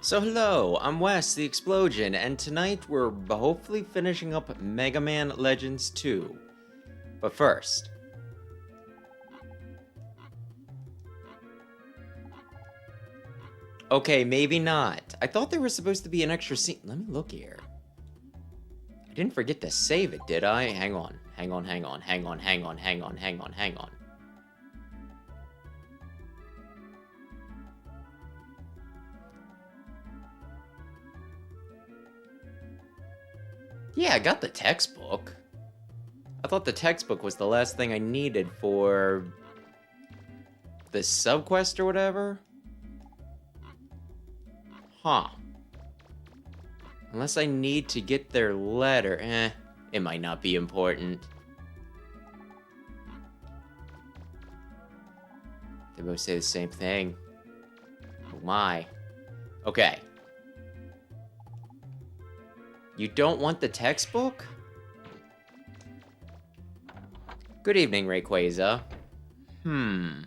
So hello, I'm Wes, the Explosion, and tonight we're hopefully finishing up Mega Man Legends 2. But first... Okay, maybe not. I thought there was supposed to be an extra scene. Let me look here. I didn't forget to save it, did I? Hang on. Yeah, I got the textbook. I thought the textbook was the last thing I needed for... the subquest or whatever? Huh. Unless I need to get their letter. It might not be important. They both say the same thing. Oh my. Okay. You don't want the textbook? Good evening, Rayquaza. And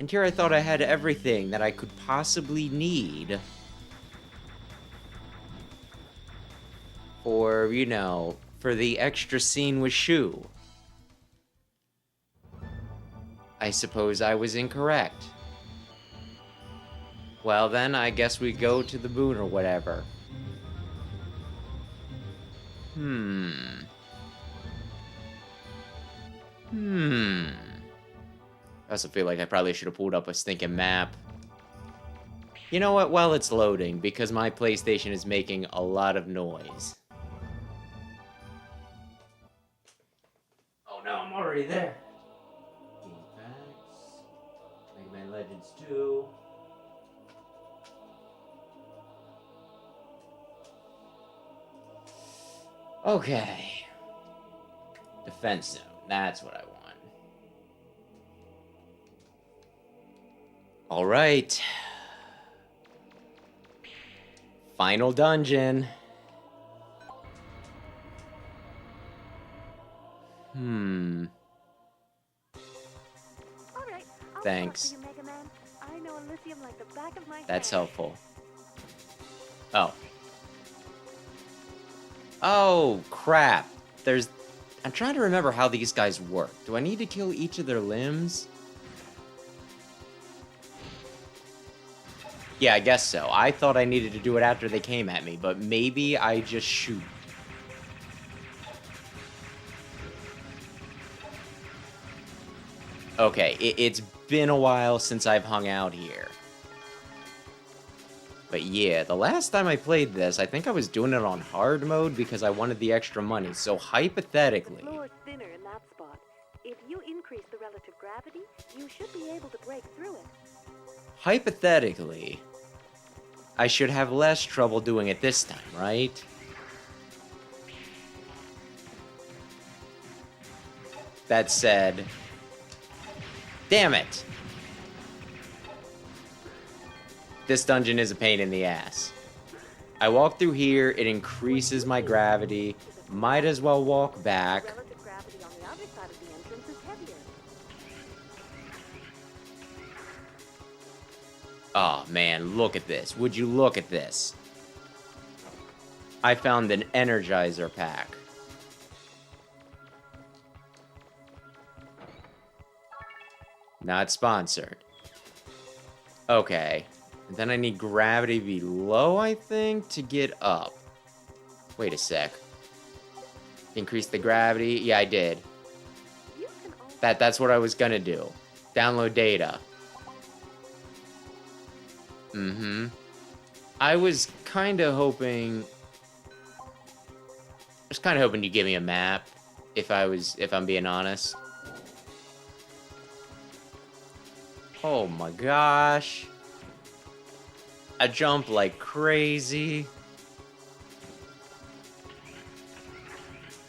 here I thought I had everything that I could possibly need for, you know, for the extra scene with Shu. I suppose I was incorrect. Well then, I guess we go to the moon or whatever. I also feel like I probably should have pulled up a stinking map. You know what? While it's loading, because my PlayStation is making a lot of noise. Oh no, I'm already there. Game Packs. Mega Man Legends 2. Okay. Defense zone. That's what I want. Alright. Final dungeon. Alright, Thanks. you, Mega Man. I know Elysium like the back of my That's hand. helpful. Oh. Oh, crap. I'm trying to remember how these guys work. Do I need to kill each of their limbs? Yeah, I guess so. I thought I needed to do it after they came at me, but maybe I just shoot. Okay, it's been a while since I've hung out here. But yeah, the last time I played this, I think I was doing it on hard mode because I wanted the extra money. So hypothetically... The floor's thinner in that spot. If you increase the relative gravity, you should be able to break through it. Hypothetically, I should have less trouble doing it this time, right? That said... Damn it! This dungeon is a pain in the ass. I walk through here, it increases my gravity. Might as well walk back. Relative gravity on the other side of the entrance is heavier. Oh man, look at this. Would you look at this? I found an Energizer pack. Not sponsored. Okay. And then I need gravity below, I think, to get up. Wait a sec. Increase the gravity? Yeah, I did. You can also That's what I was gonna do. Download data. I was kind of hoping... you give me a map, if I'm being honest. Oh my gosh. I jump like crazy.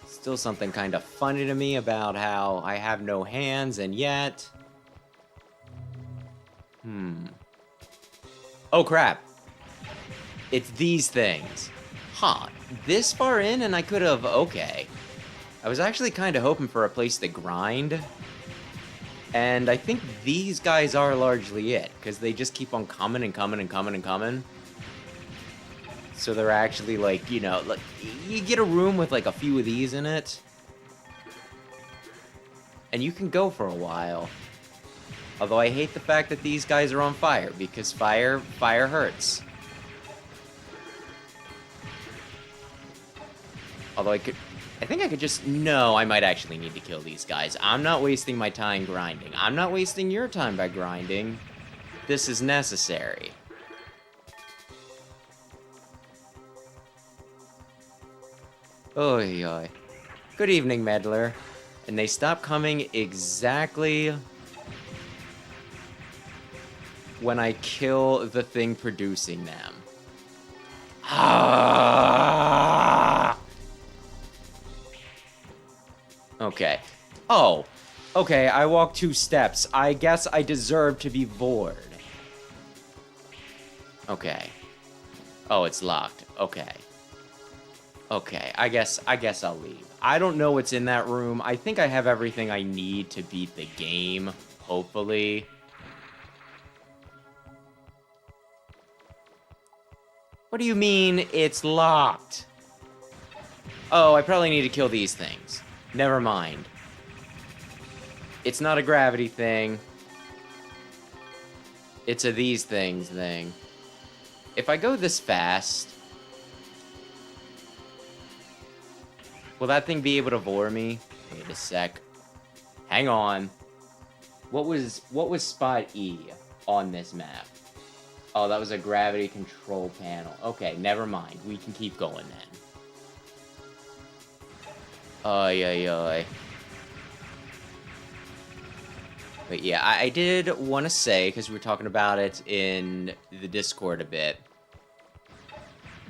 Still something kind of funny to me about how I have no hands and yet... Oh crap. It's these things. Huh. This far in and I could have... Okay. I was actually kind of hoping for a place to grind. And I think these guys are largely it, because they just keep on coming and coming and coming and coming. So they're actually like, you know, like you get a room with like a few of these in it, and you can go for a while. Although I hate the fact that these guys are on fire, because fire hurts. Although I think I could just... No, I might actually need to kill these guys. I'm not wasting my time grinding. I'm not wasting your time by grinding. This is necessary. Oy, oy. Good evening, meddler. And they stop coming exactly when I kill the thing producing them. Ah! Okay. Oh. Okay, I walked 2 steps. I guess I deserve to be bored. Okay. Oh, it's locked. Okay. Okay, I guess I'll leave. I don't know what's in that room. I think I have everything I need to beat the game, hopefully. What do you mean it's locked? Oh, I probably need to kill these things. Never mind. It's not a gravity thing. It's a these things thing. If I go this fast... Will that thing be able to vor me? Wait a sec. Hang on. What was spot E on this map? Oh, that was a gravity control panel. Okay, never mind. We can keep going then. Ay, ay, ay. But yeah, I did want to say, because we were talking about it in the Discord a bit.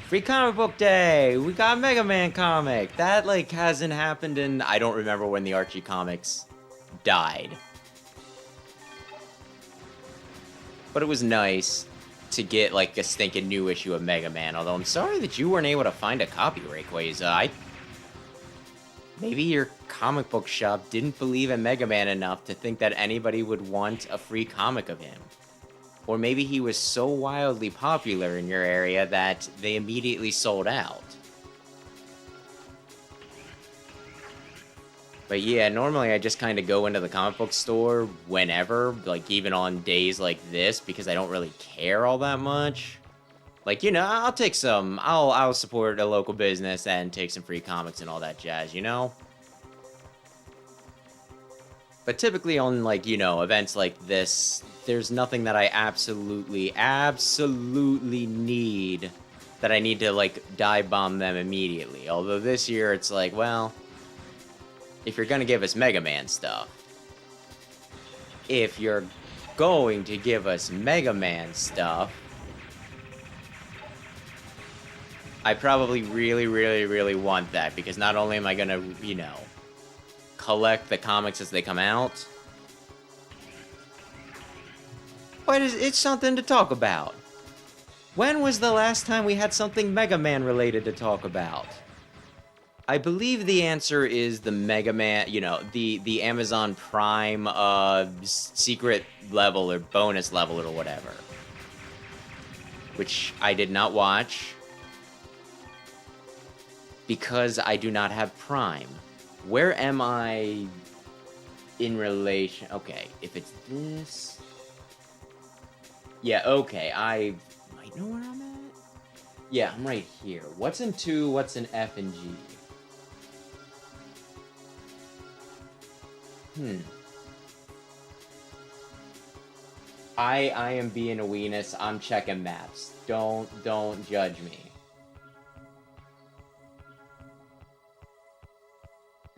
Free comic book day! We got a Mega Man comic! That, like, hasn't happened in... I don't remember when the Archie comics died. But it was nice to get, like, a stinking new issue of Mega Man. Although I'm sorry that you weren't able to find a copy, Rayquaza. Maybe your comic book shop didn't believe in Mega Man enough to think that anybody would want a free comic of him. Or maybe he was so wildly popular in your area that they immediately sold out. But yeah, normally I just kind of go into the comic book store whenever, like even on days like this, because I don't really care all that much. Like, you know, I'll take some, I'll support a local business and take some free comics and all that jazz, you know? But typically on, like, you know, events like this, there's nothing that I absolutely need that I need to, like, dive bomb them immediately. Although this year it's like, well, if you're gonna give us Mega Man stuff, if you're going to give us Mega Man stuff, I probably really want that, because not only am I gonna, you know, collect the comics as they come out, but it's something to talk about. When was the last time we had something Mega Man related to talk about? I believe the answer is the Mega Man, you know, the Amazon Prime secret level or bonus level or whatever, which I did not watch because I do not have Prime. Where am I in relation? Okay, if it's this... Yeah, okay, I might know where I'm at. Yeah, I'm right here. What's in 2, what's in F and G? I am being a weenus. I'm checking maps. Don't judge me.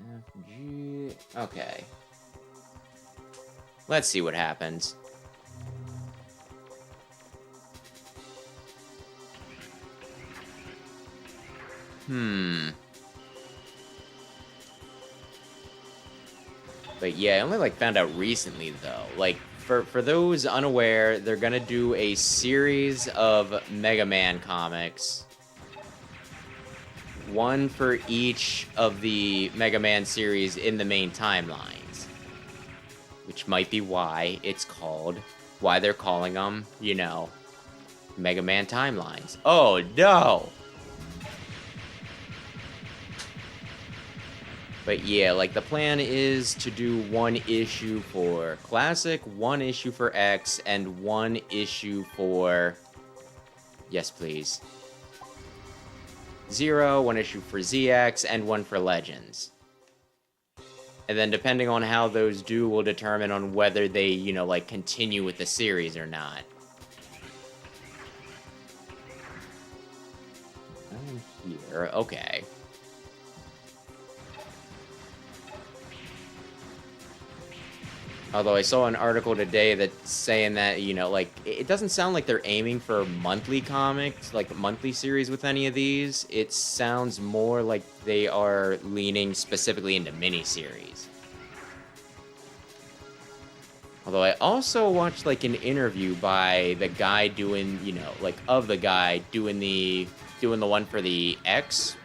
F, G... Okay. Let's see what happens. But yeah, I only, like, found out recently, though. Like, for those unaware, they're gonna do a series of Mega Man comics. One for each of the Mega Man series in the main timelines. which might be why why they're calling them, you know, Mega Man timelines. Oh no! But yeah, like the plan is to do 1 issue for Classic, 1 issue for X, and 1 issue for... Yes, please. 0, 1 issue for ZX, and 1 for Legends. And then depending on how those do will determine on whether they, you know, like, continue with the series or not. I'm here. Okay. Although I saw an article today that's saying that, you know, like, it doesn't sound like they're aiming for monthly comics, like monthly series with any of these. It sounds more like they are leaning specifically into miniseries. Although I also watched, like, an interview by the guy doing, you know, like, of the guy doing the one for the X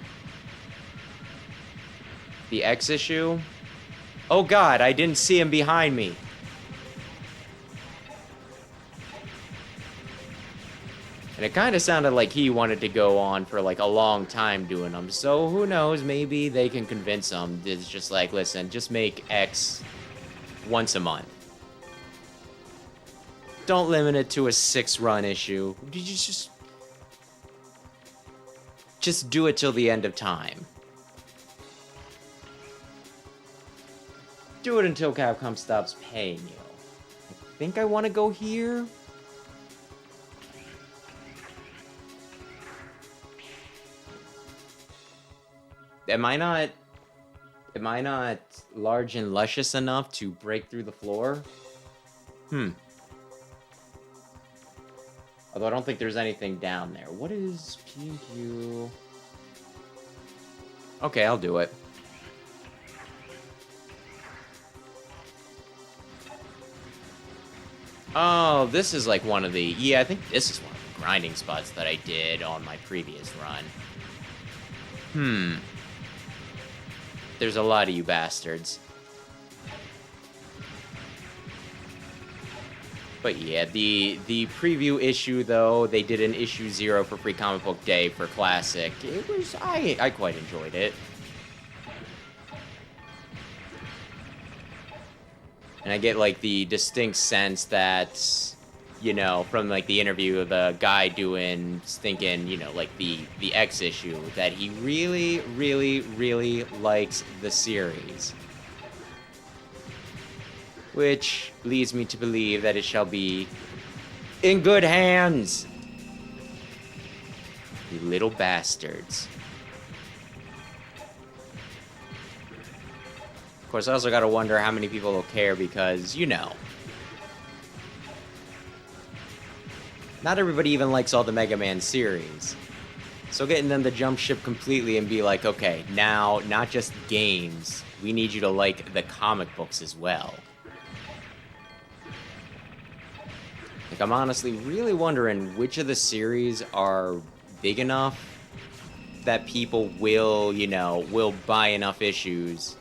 issue. Oh god, I didn't see him behind me. And it kind of sounded like he wanted to go on for like a long time doing them. So who knows, maybe they can convince him. It's just like, listen, just make X once a month. Don't limit it to a 6-run issue. You just do it till the end of time. Do it until Capcom stops paying you. I think I want to go here. Am I not large and luscious enough to break through the floor? Although I don't think there's anything down there. What is P&Q? Okay, I'll do it. Oh, this is like one of the... Yeah, I think this is one of the grinding spots that I did on my previous run. There's a lot of you bastards. But yeah, the preview issue, though, they did an issue 0 for Free Comic Book Day for Classic. It was... I quite enjoyed it. And I get, like, the distinct sense that, you know, from, like, the interview of the guy thinking, you know, like, the X issue, that he really, really, really likes the series. Which leads me to believe that it shall be in good hands. You little bastards. Of course, I also gotta wonder how many people will care because, you know, not everybody even likes all the Mega Man series. So getting them to jump ship completely and be like, okay, now, not just games, we need you to like the comic books as well. Like, I'm honestly really wondering which of the series are big enough that people will, you know, will buy enough issues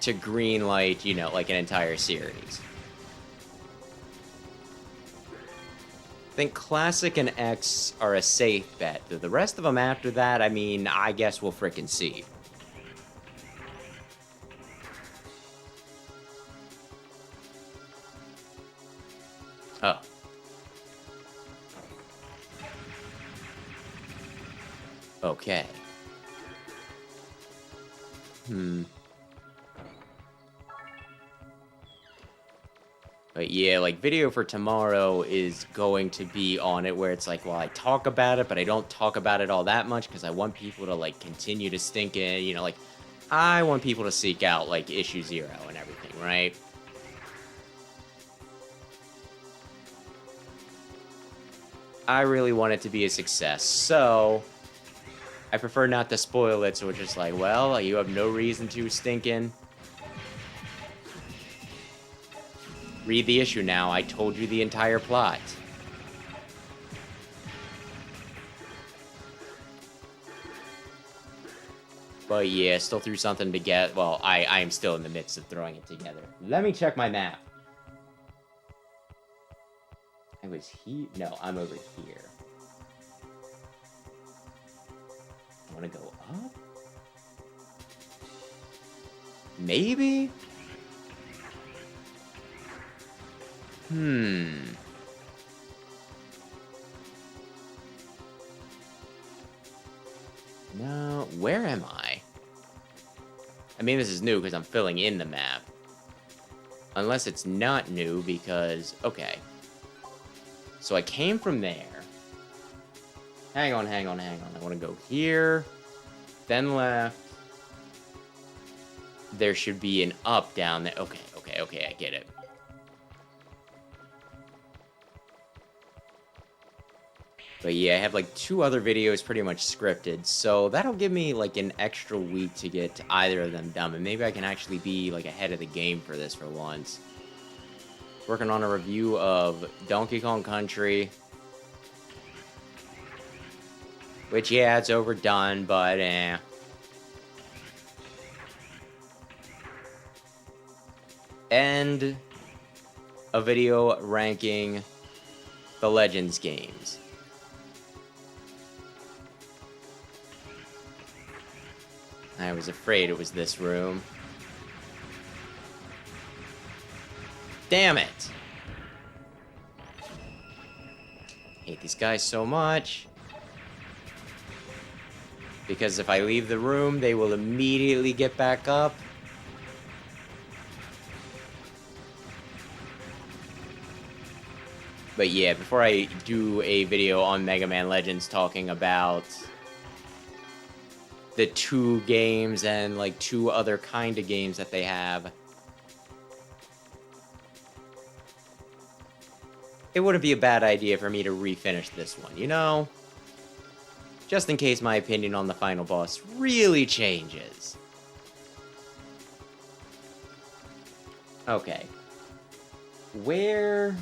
to greenlight, you know, like an entire series. I think Classic and X are a safe bet. The rest of them after that, I mean, I guess we'll frickin' see. Oh. Okay. But yeah, like, video for tomorrow is going to be on it where it's like, well, I talk about it, but I don't talk about it all that much because I want people to, like, continue to stink in, you know, like, I want people to seek out, like, issue 0 and everything, right? I really want it to be a success, so I prefer not to spoil it, so it's just like, well, you have no reason to stink in. Read the issue now. I told you the entire plot. But yeah, still threw something to get. Well, I am still in the midst of throwing it together. Let me check my map. I was here. No, I'm over here. I want to go up? Maybe? No, where am I? I mean, this is new because I'm filling in the map. Unless it's not new because... Okay. So I came from there. Hang on. I want to go here. Then left. There should be an up down there. Okay, I get it. But yeah, I have like 2 other videos pretty much scripted, so that'll give me like an extra week to get either of them done, and maybe I can actually be like ahead of the game for this for once. Working on a review of Donkey Kong Country, which yeah, it's overdone, but and a video ranking the Legends games. I was afraid it was this room. Damn it! Hate these guys so much. Because if I leave the room, they will immediately get back up. But yeah, before I do a video on Mega Man Legends talking about the 2 games and like 2 other kind of games that they have, it wouldn't be a bad idea for me to refinish this one, you know? Just in case my opinion on the final boss really changes. Okay. Where...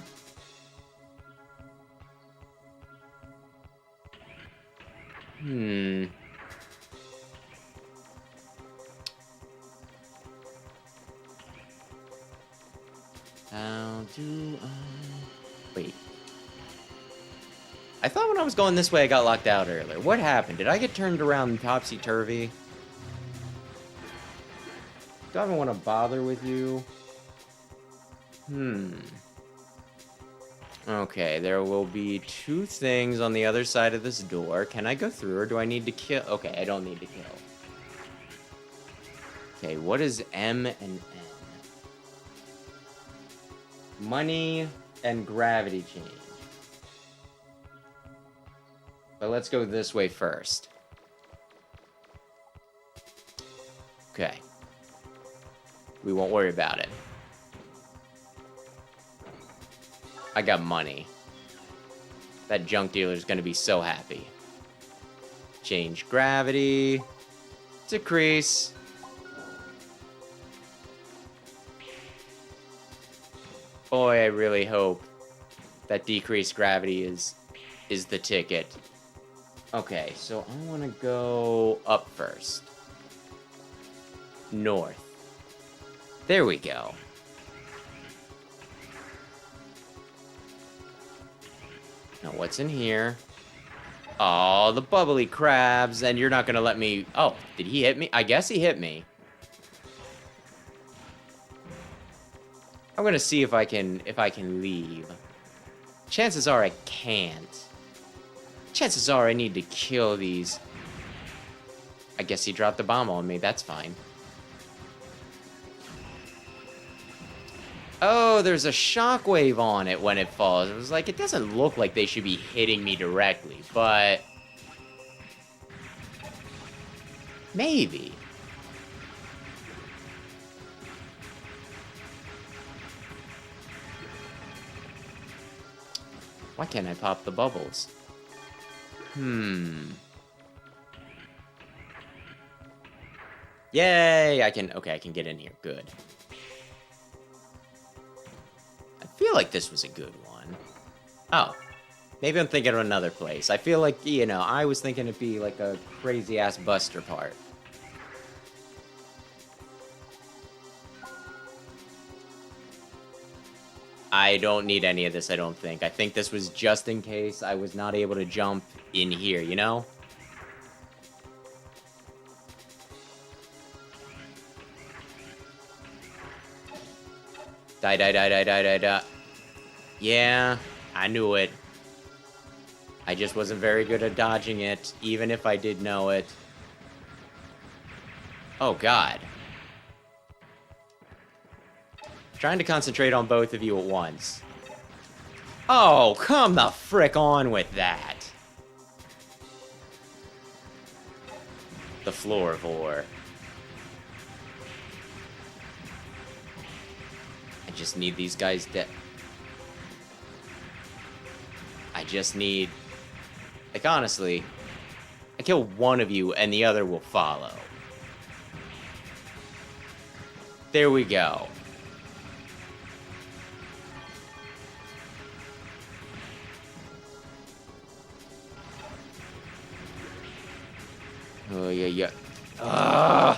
How do I... Wait. I thought when I was going this way I got locked out earlier. What happened? Did I get turned around topsy-turvy? Do I even want to bother with you? Okay, there will be 2 things on the other side of this door. Can I go through, or do I need to kill? Okay, I don't need to kill. Okay, what is M and N? Money and gravity change. But let's go this way first. Okay. We won't worry about it. I got money. That junk dealer's gonna be so happy. Change gravity. Decrease. Boy, I really hope that decreased gravity is the ticket. Okay, so I want to go up first. North. There we go. Now what's in here? Oh, the bubbly crabs, and you're not gonna let me... Oh, did he hit me? I guess he hit me. I'm gonna see if I can leave. Chances are I can't. Chances are I need to kill these. I guess he dropped the bomb on me. That's fine. Oh, there's a shockwave on it when it falls. It was like, it doesn't look like they should be hitting me directly, but... maybe. Why can't I pop the bubbles? Yay! I can get in here. Good. I feel like this was a good one. Oh. Maybe I'm thinking of another place. I feel like, you know, I was thinking it'd be like a crazy-ass Buster part. I don't need any of this, I don't think. I think this was just in case I was not able to jump in here, you know? Die, die, die, die, die, die, die. Yeah, I knew it. I just wasn't very good at dodging it, even if I did know it. Oh, God. Trying to concentrate on both of you at once. Oh, come the frick on with that. The Floorvore. I just need these guys dead. I just need... Like, honestly, I kill one of you and the other will follow. There we go. Oh, yeah, yeah. Ugh!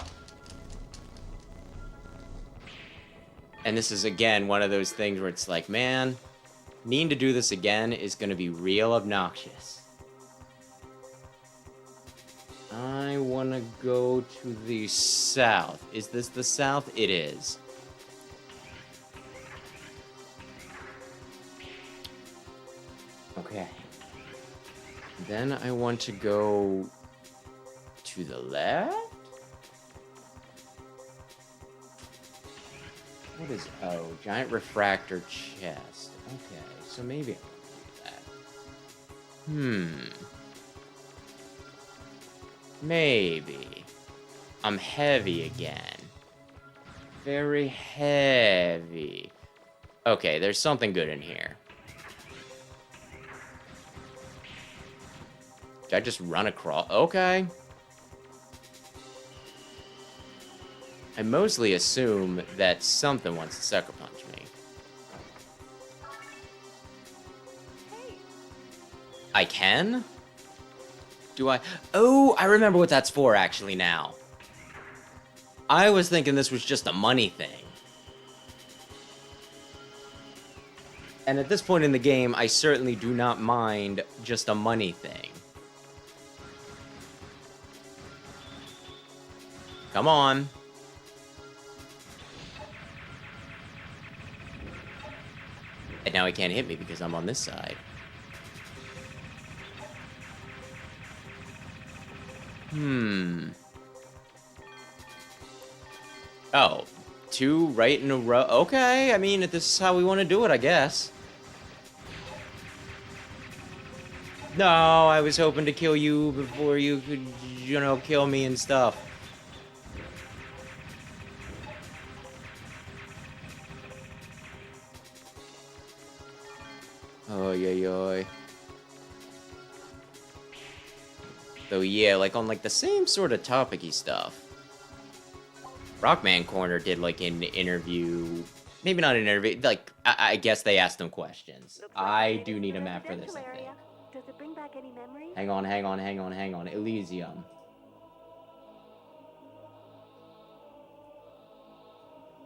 And this is, again, one of those things where it's like, man, needing to do this again is going to be real obnoxious. I want to go to the south. Is this the south? It is. Okay. Then I want to go to the left? What is O? Giant refractor chest. Okay, so maybe I'll do that. Maybe. I'm heavy again. Very heavy. Okay, there's something good in here. Did I just run across? Okay. I mostly assume that something wants to sucker punch me. I can? Do I? Oh, I remember what that's for, actually, now. I was thinking this was just a money thing. And at this point in the game, I certainly do not mind just a money thing. Come on. And now he can't hit me because I'm on this side. Oh, 2 right in a row. Okay, I mean, if this is how we want to do it, I guess. No, I was hoping to kill you before you could, you know, kill me and stuff. Oh, yeah. So yeah, like on like the same sort of topic-y stuff. Rockman Corner did like an interview, maybe not an interview, like I guess they asked him questions. I do need a map for this, I think. Does it bring back any memories? Hang on. Elysium.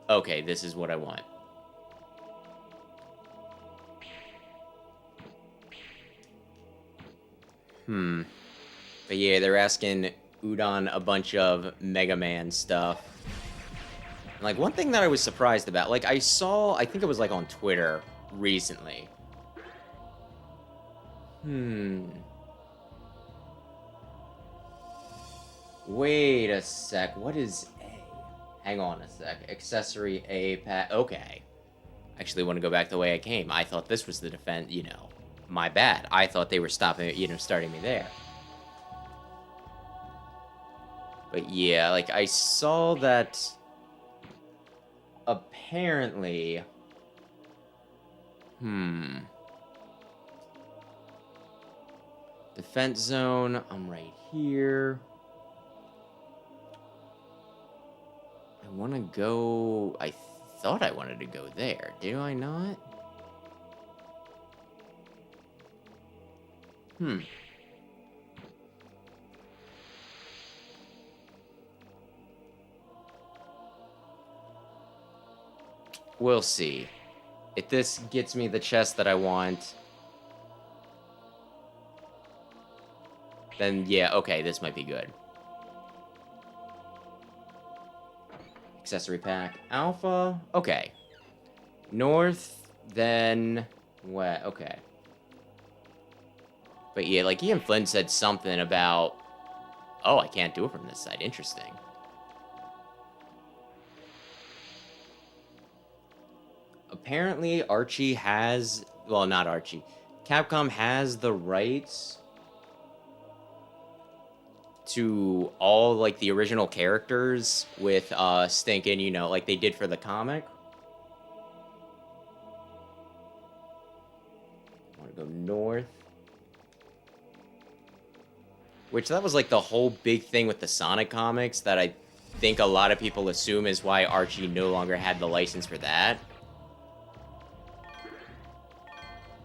Okay, this is what I want. But yeah, they're asking Udon a bunch of Mega Man stuff. And like, one thing that I was surprised about, like, I think it was like on Twitter recently. Wait a sec, what is A? Hang on a sec. Accessory A pat. Okay. Actually want to go back the way I came. I thought this was the defense, you know. My bad. I thought they were stopping, you know, starting me there. But yeah, like, I saw that apparently... Defense zone, I'm right here. I want to go... I thought I wanted to go there. Do I not? We'll see. If this gets me the chest that I want, then yeah, okay, this might be good. Accessory pack. Alpha. Okay. North, then west. Okay. But yeah, like Ian Flynn said something about, oh, I can't do it from this side. Interesting. Apparently, Archie has, well, not Archie. Capcom has the rights to all, like, the original characters with, stinking, you know, like they did for the comic. I want to go north. Which, that was, like, the whole big thing with the Sonic comics that I think a lot of people assume is why Archie no longer had the license for that.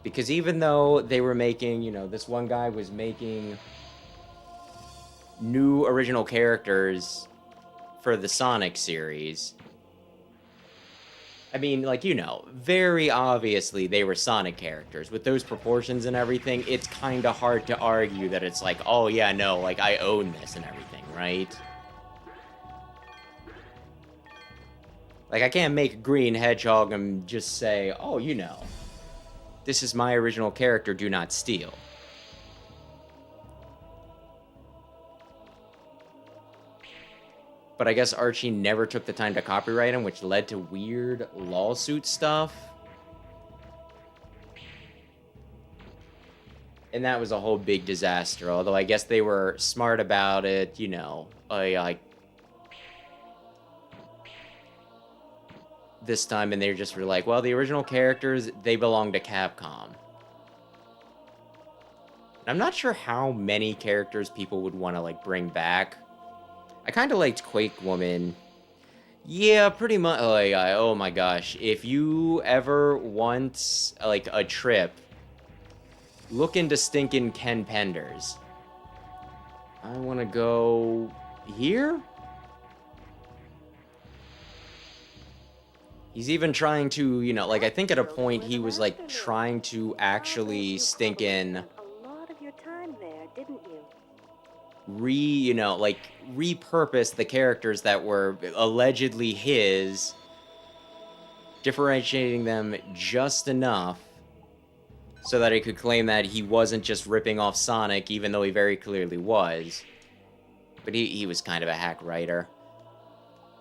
Because even though they were making, you know, this one guy was making new original characters for the Sonic series. I mean, like, you know, very obviously they were Sonic characters. With those proportions and everything, it's kind of hard to argue that it's like, oh, yeah, no, like, I own this and everything, right? Like, I can't make a green hedgehog and just say, oh, you know, this is my original character, do not steal. But I guess Archie never took the time to copyright him, which led to weird lawsuit stuff. And that was a whole big disaster, although I guess they were smart about it, you know, like this time, and they just were like, well, the original characters, they belong to Capcom. I'm not sure how many characters people would want to, like, bring back. I kind of liked Quake Woman. Yeah, pretty much. Oh my gosh. If you ever want, like, a trip, look into stinking Ken Penders. I want to go here? He's even trying to, you know, like, I think at a point he was, like, trying to actually stinking A lot of your time there, didn't you? repurpose the characters that were allegedly his, differentiating them just enough so that he could claim that he wasn't just ripping off Sonic, even though he very clearly was. But he was kind of a hack writer.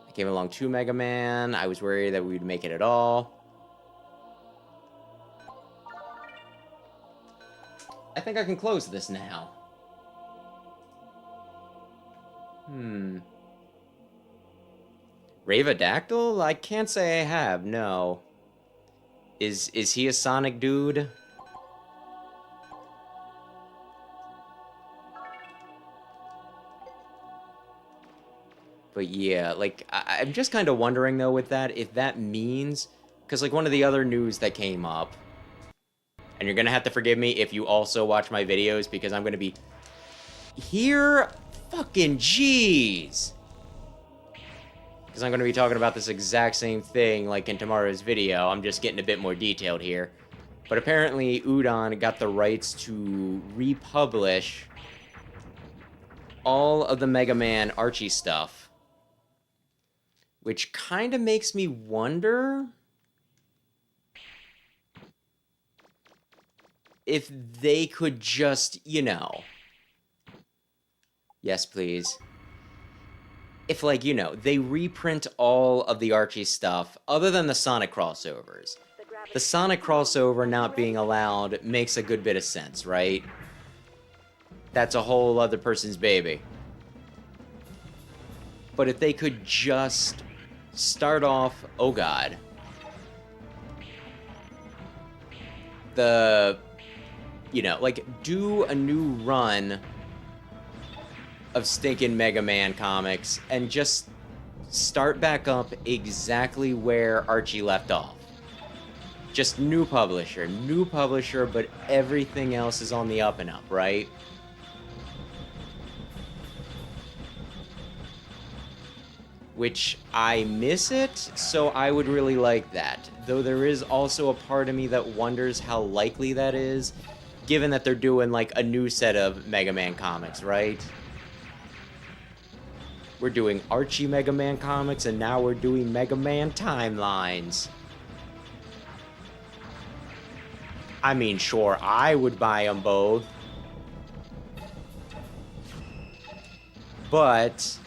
I came along to Mega Man. I was worried that we'd make it at all. I think I can close this now. Ravadactyl? I can't say I have, no. Is he a Sonic dude? But yeah, like, I'm just kind of wondering, though, with that, if that means... Because, like, one of the other news that came up... And you're gonna have to forgive me if you also watch my videos, because I'm gonna be... Here... Fucking jeez! Because I'm gonna be talking about this exact same thing, like, in tomorrow's video. I'm just getting a bit more detailed here. But apparently, Udon got the rights to republish all of the Mega Man Archie stuff. Which kind of makes me wonder if they could just, you know... Yes, please. If, like, you know, they reprint all of the Archie stuff, other than the Sonic crossovers. The Sonic crossover not being allowed makes a good bit of sense, right? That's a whole other person's baby. But if they could just start off... Oh, God. You know, like, do a new run of stinking Mega Man comics and just start back up exactly where Archie left off. Just new publisher, but everything else is on the up and up, right? which I miss it, so I would really like that. Though there is also a part of me that wonders how likely that is, given that they're doing, like, a new set of Mega Man comics, right? We're doing Archie Mega Man comics, and now we're doing Mega Man timelines. I mean, sure, I would buy them both. But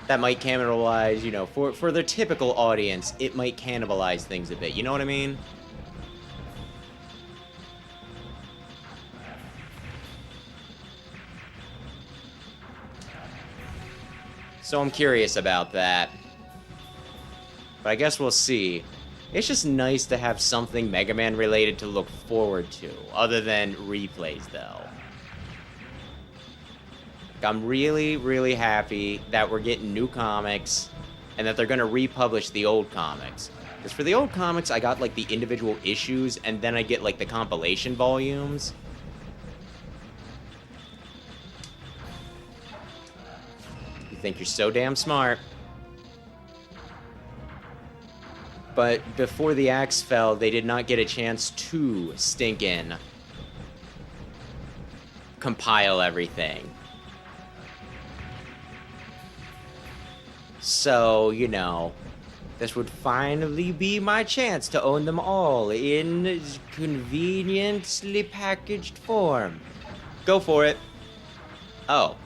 that might cannibalize, you know, for the typical audience, it might cannibalize things a bit. You know what I mean? So I'm curious about that. But I guess we'll see. It's just nice to have something Mega Man related to look forward to, other than replays, though. I'm really, really happy that we're getting new comics, and that they're going to republish the old comics. Because for the old comics, I got, like, the individual issues, and then I get, like, the compilation volumes. You think you're so damn smart. But before the axe fell, they did not get a chance to stinkin' compile everything. So, you know, this would finally be my chance to own them all in conveniently packaged form. Go for it. Oh.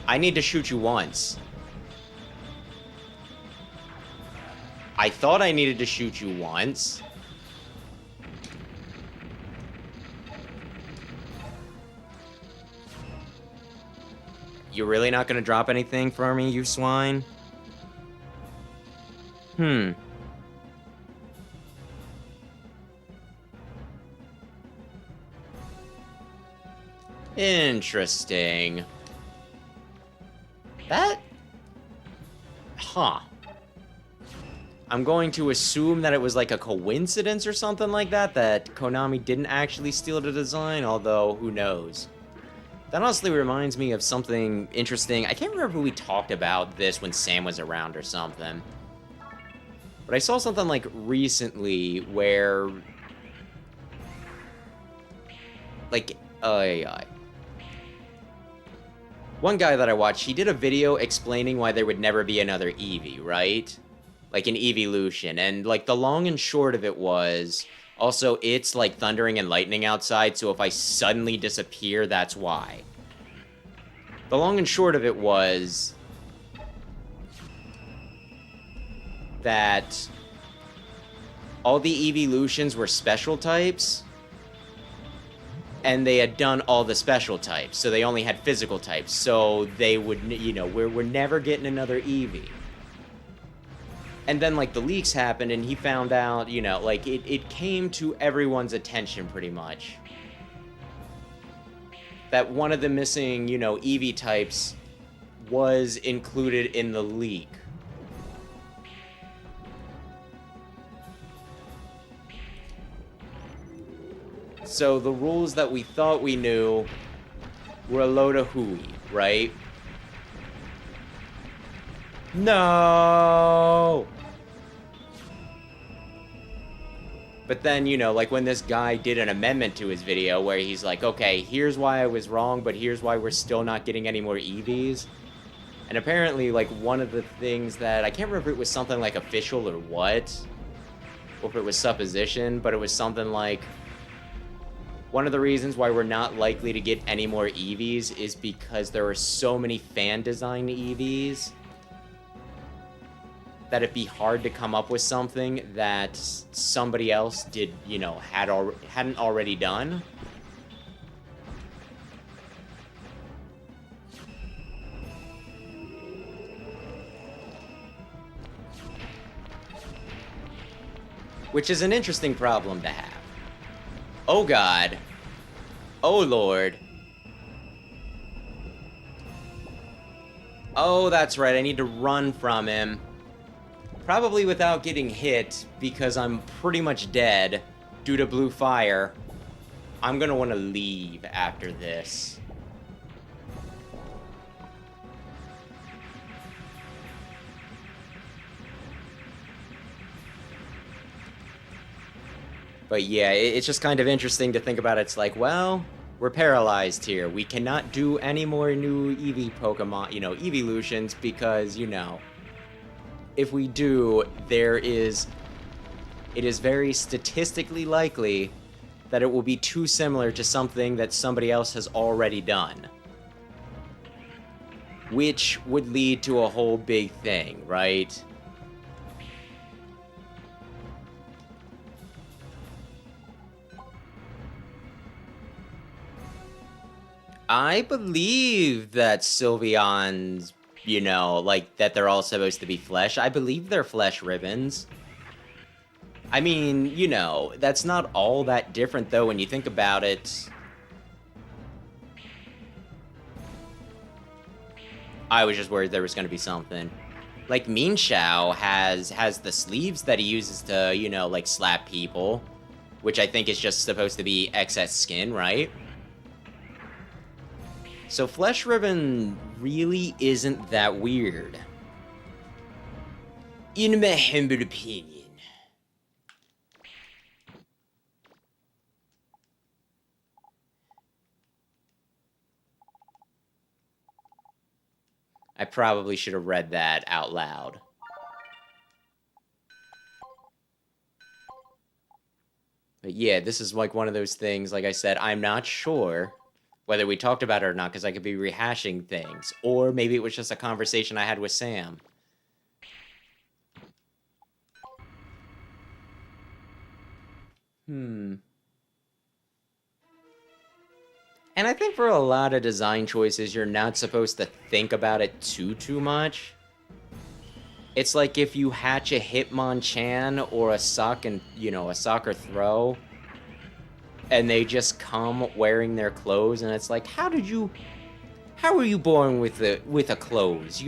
I need to shoot you once. I thought I needed to shoot you once. You're really not gonna drop anything for me, you swine? Interesting. That... Huh. I'm going to assume that it was like a coincidence or something like that, that Konami didn't actually steal the design, although who knows. That honestly reminds me of something interesting. I can't remember if we talked about this when Sam was around or something. But I saw something like recently where... Like, one guy that I watched, he did a video explaining why there would never be another Eevee, right? Like an evolution, and like the long and short of it was, also it's like thundering and lightning outside, so if I suddenly disappear, that's why. The long and short of it was that all the evolutions were special types, and they had done all the special types, so they only had physical types, so they would, you know, we're never getting another Eevee. And then, like, the leaks happened, and he found out, you know, like, it came to everyone's attention, pretty much, that one of the missing, you know, Eevee types was included in the leak. So the rules that we thought we knew were a load of hooey, right? No! But then, you know, like when this guy did an amendment to his video where he's like, okay, here's why I was wrong, but here's why we're still not getting any more Eevees. And apparently, like, one of the things that, I can't remember if it was something like official or what, or if it was supposition, but it was something like, one of the reasons why we're not likely to get any more Eevees is because there are so many fan-designed Eevees that it'd be hard to come up with something that somebody else did, you know, hadn't already done. Which is an interesting problem to have. Oh God. Oh Lord. Oh, that's right, I need to run from him. Probably without getting hit, because I'm pretty much dead due to blue fire. I'm gonna want to leave after this. But yeah, it's just kind of interesting to think about. It's like, well, we're paralyzed here. We cannot do any more new Eevee Pokemon, evolutions, because, if we do, it is very statistically likely that it will be too similar to something that somebody else has already done. Which would lead to a whole big thing, right? I believe that Sylveon's, that they're all supposed to be flesh. I believe they're flesh ribbons. I mean, that's not all that different, though, when you think about it. I was just worried there was going to be something. Like, Mienshao has the sleeves that he uses to, slap people. Which I think is just supposed to be excess skin, right? So Flesh Ribbon really isn't that weird. In my humble opinion. I probably should have read that out loud. But yeah, this is like one of those things, like I said, I'm not sure whether we talked about it or not, because I could be rehashing things. Or maybe it was just a conversation I had with Sam. And I think for a lot of design choices, you're not supposed to think about it too much. It's like if you hatch a Hitmonchan or a soccer throw, and they just come wearing their clothes, and it's like, how were you born with a clothes,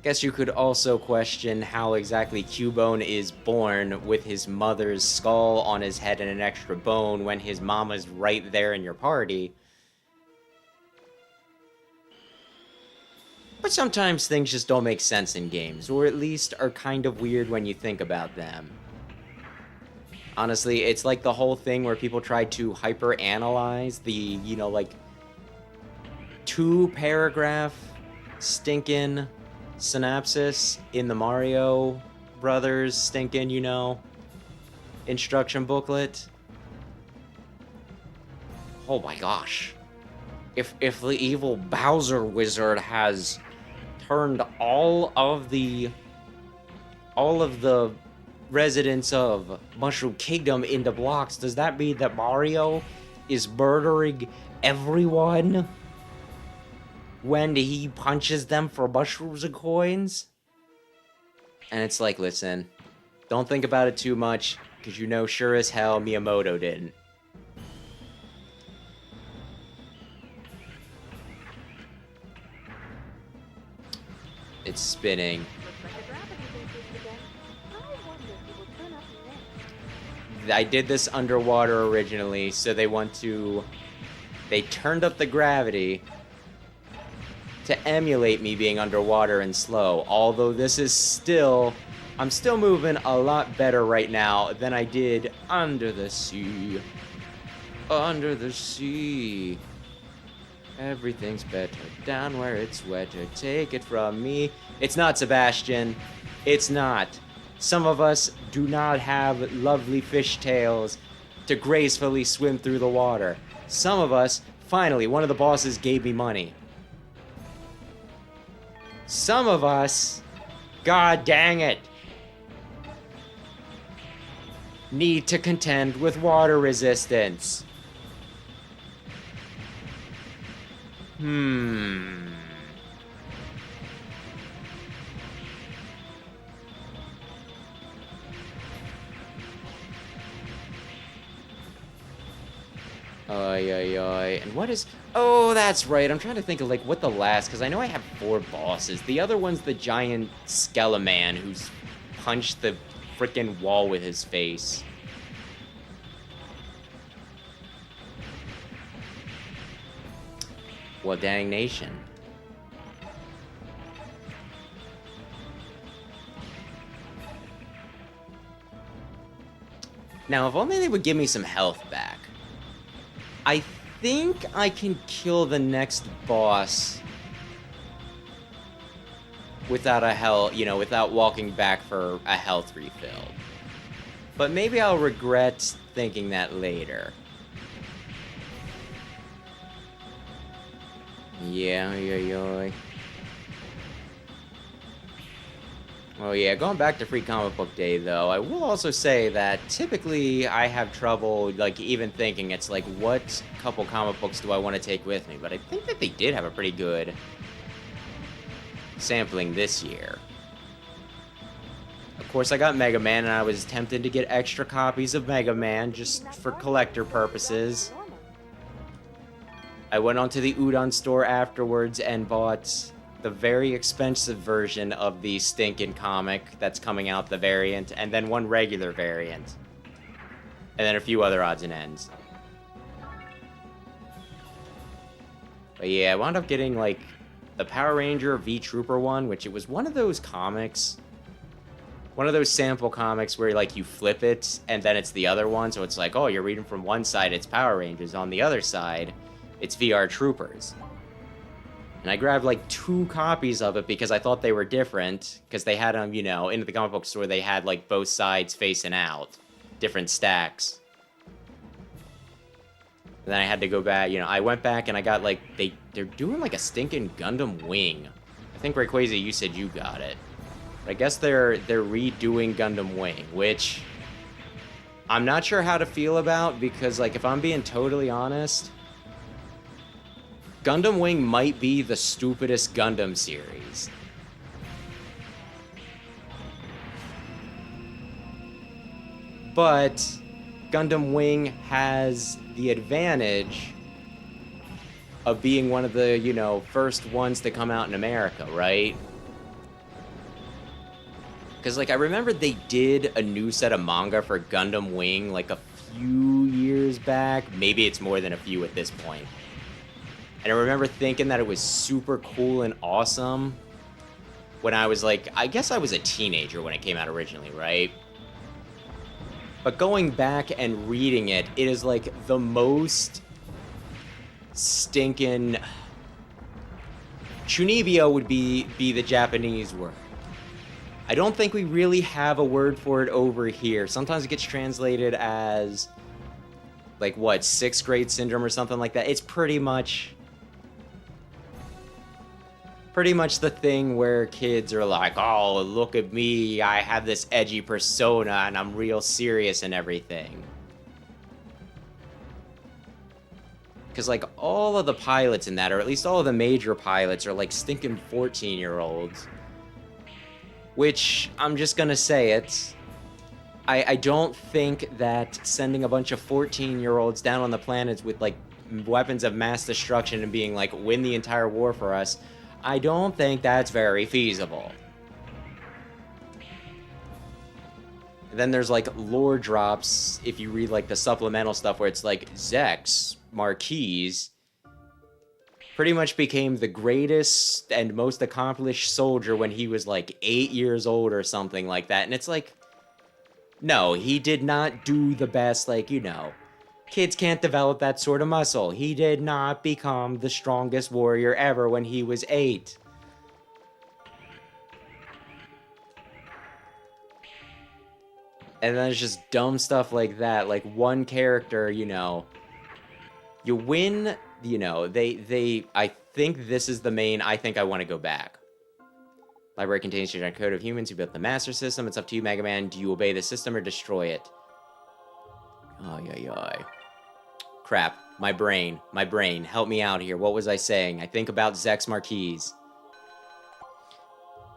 Guess you could also question how exactly Cubone is born with his mother's skull on his head and an extra bone when his mama's right there in your party. But sometimes things just don't make sense in games, or at least are kind of weird when you think about them. Honestly, it's like the whole thing where people try to hyper-analyze the, 2-paragraph stinking synopsis in the Mario Brothers stinking, instruction booklet. Oh my gosh. If the evil Bowser wizard has turned all of the residents of Mushroom Kingdom into blocks, does that mean that Mario is murdering everyone when he punches them for mushrooms and coins? And it's like, listen, don't think about it too much, because sure as hell Miyamoto didn't. It's spinning. I did this underwater originally, so they turned up the gravity to emulate me being underwater and slow. Although this is I'm still moving a lot better right now than I did under the sea. Under the sea. Everything's better down where it's wetter. Take it from me. It's not, Sebastian. It's not. Some of us do not have lovely fishtails to gracefully swim through the water. Some of us, finally, one of the bosses gave me money. Some of us, god dang it, need to contend with water resistance. And what is... Oh, that's right. I'm trying to think of, what the last... Because I know I have 4 bosses. The other one's the giant Skeleman who's punched the frickin' wall with his face. Well, dang nation. Now, if only they would give me some health back. I think I can kill the next boss without without walking back for a health refill. But maybe I'll regret thinking that later. Yeah. Well, yeah, going back to Free Comic Book Day, though, I will also say that typically I have trouble, like, even thinking, it's like, what couple comic books do I want to take with me? But I think that they did have a pretty good sampling this year. Of course, I got Mega Man, and I was tempted to get extra copies of Mega Man just for collector purposes. I went onto the Udon store afterwards and bought the very expensive version of the stinking comic that's coming out, the variant, and then one regular variant. And then a few other odds and ends. But yeah, I wound up getting, like, the Power Ranger V-Trooper one, which it was one of those comics. One of those sample comics where, like, you flip it, and then it's the other one, so it's like, oh, you're reading from one side, it's Power Rangers. On the other side, it's VR Troopers. And I grabbed, like, 2 copies of it because I thought they were different, because they had them, in the comic book store, they had, like, both sides facing out. Different stacks. And then I had to go back, I went back and I got, like, they're doing, like, a stinking Gundam Wing. I think, Rayquaza, you said you got it. But I guess they're redoing Gundam Wing, which I'm not sure how to feel about, because, like, if I'm being totally honest, Gundam Wing might be the stupidest Gundam series. But Gundam Wing has the advantage of being one of the, first ones to come out in America, right? Because, like, I remember they did a new set of manga for Gundam Wing, like, a few years back. Maybe it's more than a few at this point. And I remember thinking that it was super cool and awesome when I was, like, I guess I was a teenager when it came out originally, right? But going back and reading it, it is, like, the most stinking... Chunibyo would be the Japanese word. I don't think we really have a word for it over here. Sometimes it gets translated as, like, what, 6th grade syndrome or something like that. It's pretty much the thing where kids are like, oh, look at me, I have this edgy persona and I'm real serious and everything. Because, like, all of the pilots in that, or at least all of the major pilots, are, like, stinking 14-year-olds. Which, I'm just gonna say it, I don't think that sending a bunch of 14-year-olds down on the planets with, like, weapons of mass destruction and being like, win the entire war for us, I don't think that's very feasible. And then there's, like, lore drops, if you read, like, the supplemental stuff, where it's like, Zex Marquise pretty much became the greatest and most accomplished soldier when he was, like, 8 years old or something like that. And it's like, no, he did not do the best, like, kids can't develop that sort of muscle. He did not become the strongest warrior ever when he was 8. And then it's just dumb stuff like that. Like, one character, you win, I think this is the main, I think I want to go back. Library contains your code of humans who built the master system. It's up to you, Mega Man. Do you obey the system or destroy it? Ay. Crap. My brain. Help me out here. What was I saying? I think about Zex Marquise.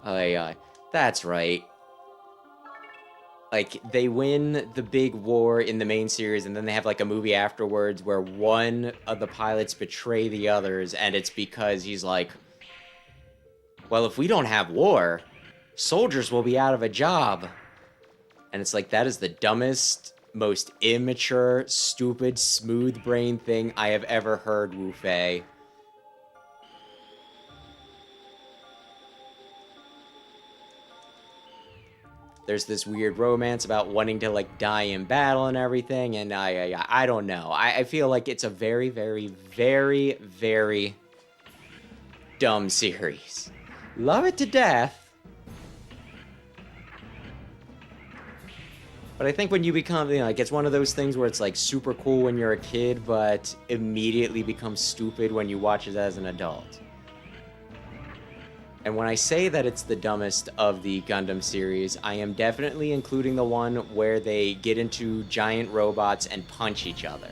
Ay. That's right. Like, they win the big war in the main series, and then they have, like, a movie afterwards where one of the pilots betray the others, and it's because he's like, well, if we don't have war, soldiers will be out of a job. And it's like, that is the dumbest, most immature, stupid, smooth brain thing I have ever heard, Wu Fei. there's this weird romance about wanting to, like, die in battle and everything, and I don't know. I feel like it's a very, very, very, very dumb series. Love it to death. But I think when you become, you know, like, it's one of those things where it's, like, super cool when you're a kid, but immediately becomes stupid when you watch it as an adult. And when I say that it's the dumbest of the Gundam series, I am definitely including the one where they get into giant robots and punch each other.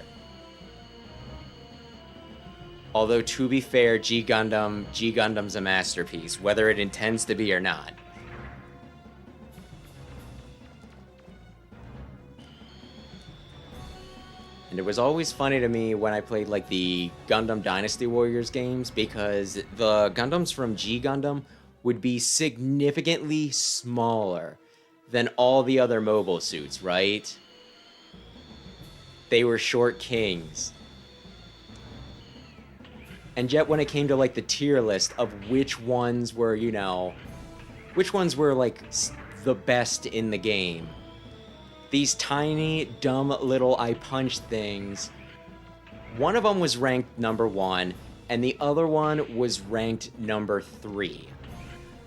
Although, to be fair, G Gundam's a masterpiece, whether it intends to be or not. And it was always funny to me when I played, like, the Gundam Dynasty Warriors games, because the Gundams from G Gundam would be significantly smaller than all the other mobile suits, right? They were short kings. And yet when it came to, like, the tier list of which ones were, you know, which ones were, like, the best in the game, these tiny, dumb little I punch things, one of them was ranked number 1, and the other one was ranked number 3.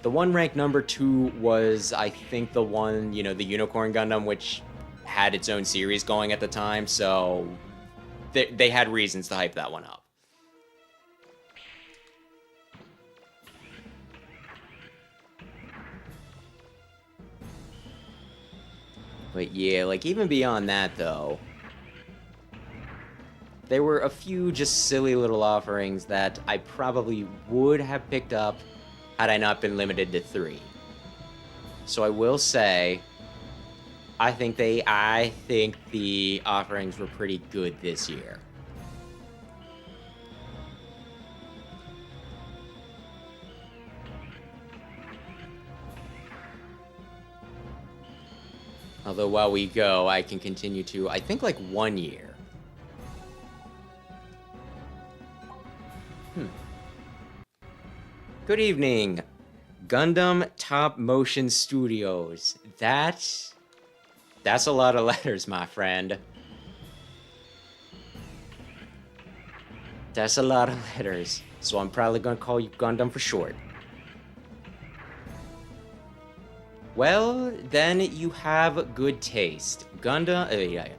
The one ranked number 2 was, I think, the one, you know, the Unicorn Gundam, which had its own series going at the time, so they had reasons to hype that one up. But yeah, like, even beyond that, though, there were a few just silly little offerings that I probably would have picked up had I not been limited to 3. So I will say, I think the offerings were pretty good this year. Although while we go, I can continue to, I think, like, 1 year. Good evening, Gundam Top Motion Studios. That's a lot of letters, my friend. That's a lot of letters, so I'm probably gonna call you Gundam for short. Well, then you have good taste. Gundam,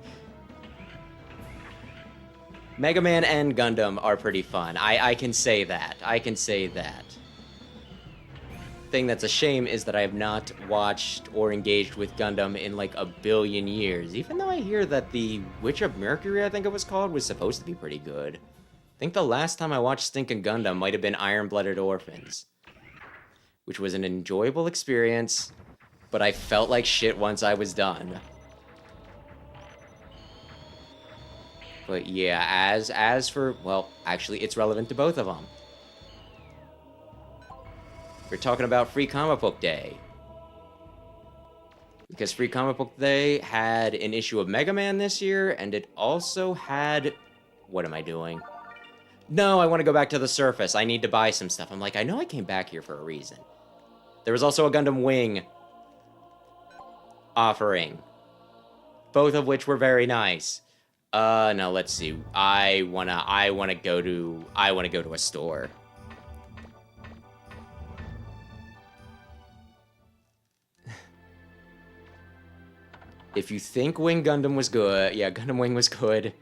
Mega Man and Gundam are pretty fun. I can say that. I can say that. Thing that's a shame is that I have not watched or engaged with Gundam in like a billion years, even though I hear that the Witch of Mercury, I think it was called, was supposed to be pretty good. I think the last time I watched Stinkin' Gundam might have been Iron-Blooded Orphans, which was an enjoyable experience, but I felt like shit once I was done. But yeah, as for, well, actually, it's relevant to both of them. We're talking about Free Comic Book Day. Because Free Comic Book Day had an issue of Mega Man this year, and it also had... What am I doing? No, I want to go back to the surface. I need to buy some stuff. I'm like, I know I came back here for a reason. There was also a Gundam Wing offering, both of which were very nice. No, let's see. I wanna go to a store. If you think Wing Gundam was good, yeah, Gundam Wing was good.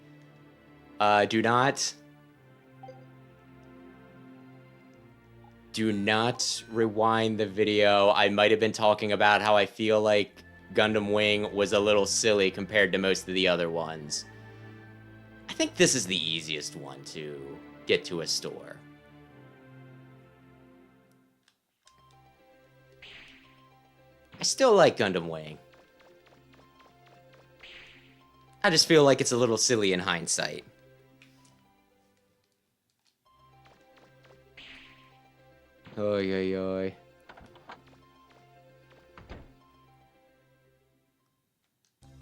Do not rewind the video. I might have been talking about how I feel like Gundam Wing was a little silly compared to most of the other ones. I think this is the easiest one to get to a store. I still like Gundam Wing. I just feel like it's a little silly in hindsight. Oy, oy, oy.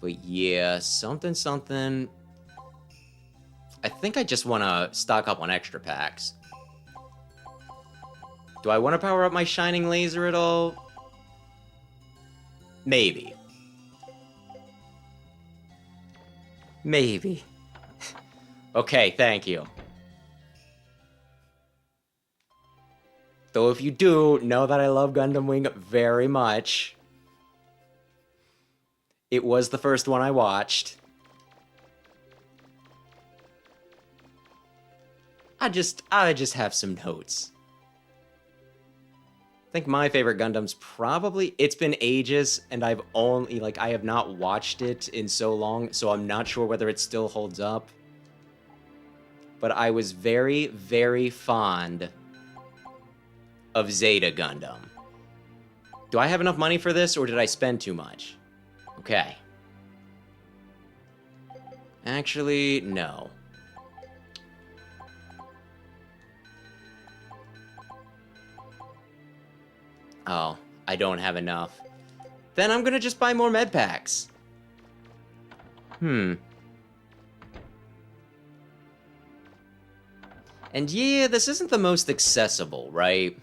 But yeah, something. I think I just want to stock up on extra packs. Do I want to power up my shining laser at all? Maybe. Maybe. Okay, thank you. Though if you do, know that I love Gundam Wing very much. It was the first one I watched. I just have some notes. I think my favorite Gundam's probably... It's been ages, and I've only... Like, I have not watched it in so long, so I'm not sure whether it still holds up. But I was very, very fond of Zeta Gundam. Do I have enough money for this, or did I spend too much? Okay. Actually, no. Oh, I don't have enough. Then I'm gonna just buy more med packs. And yeah, this isn't the most accessible, right?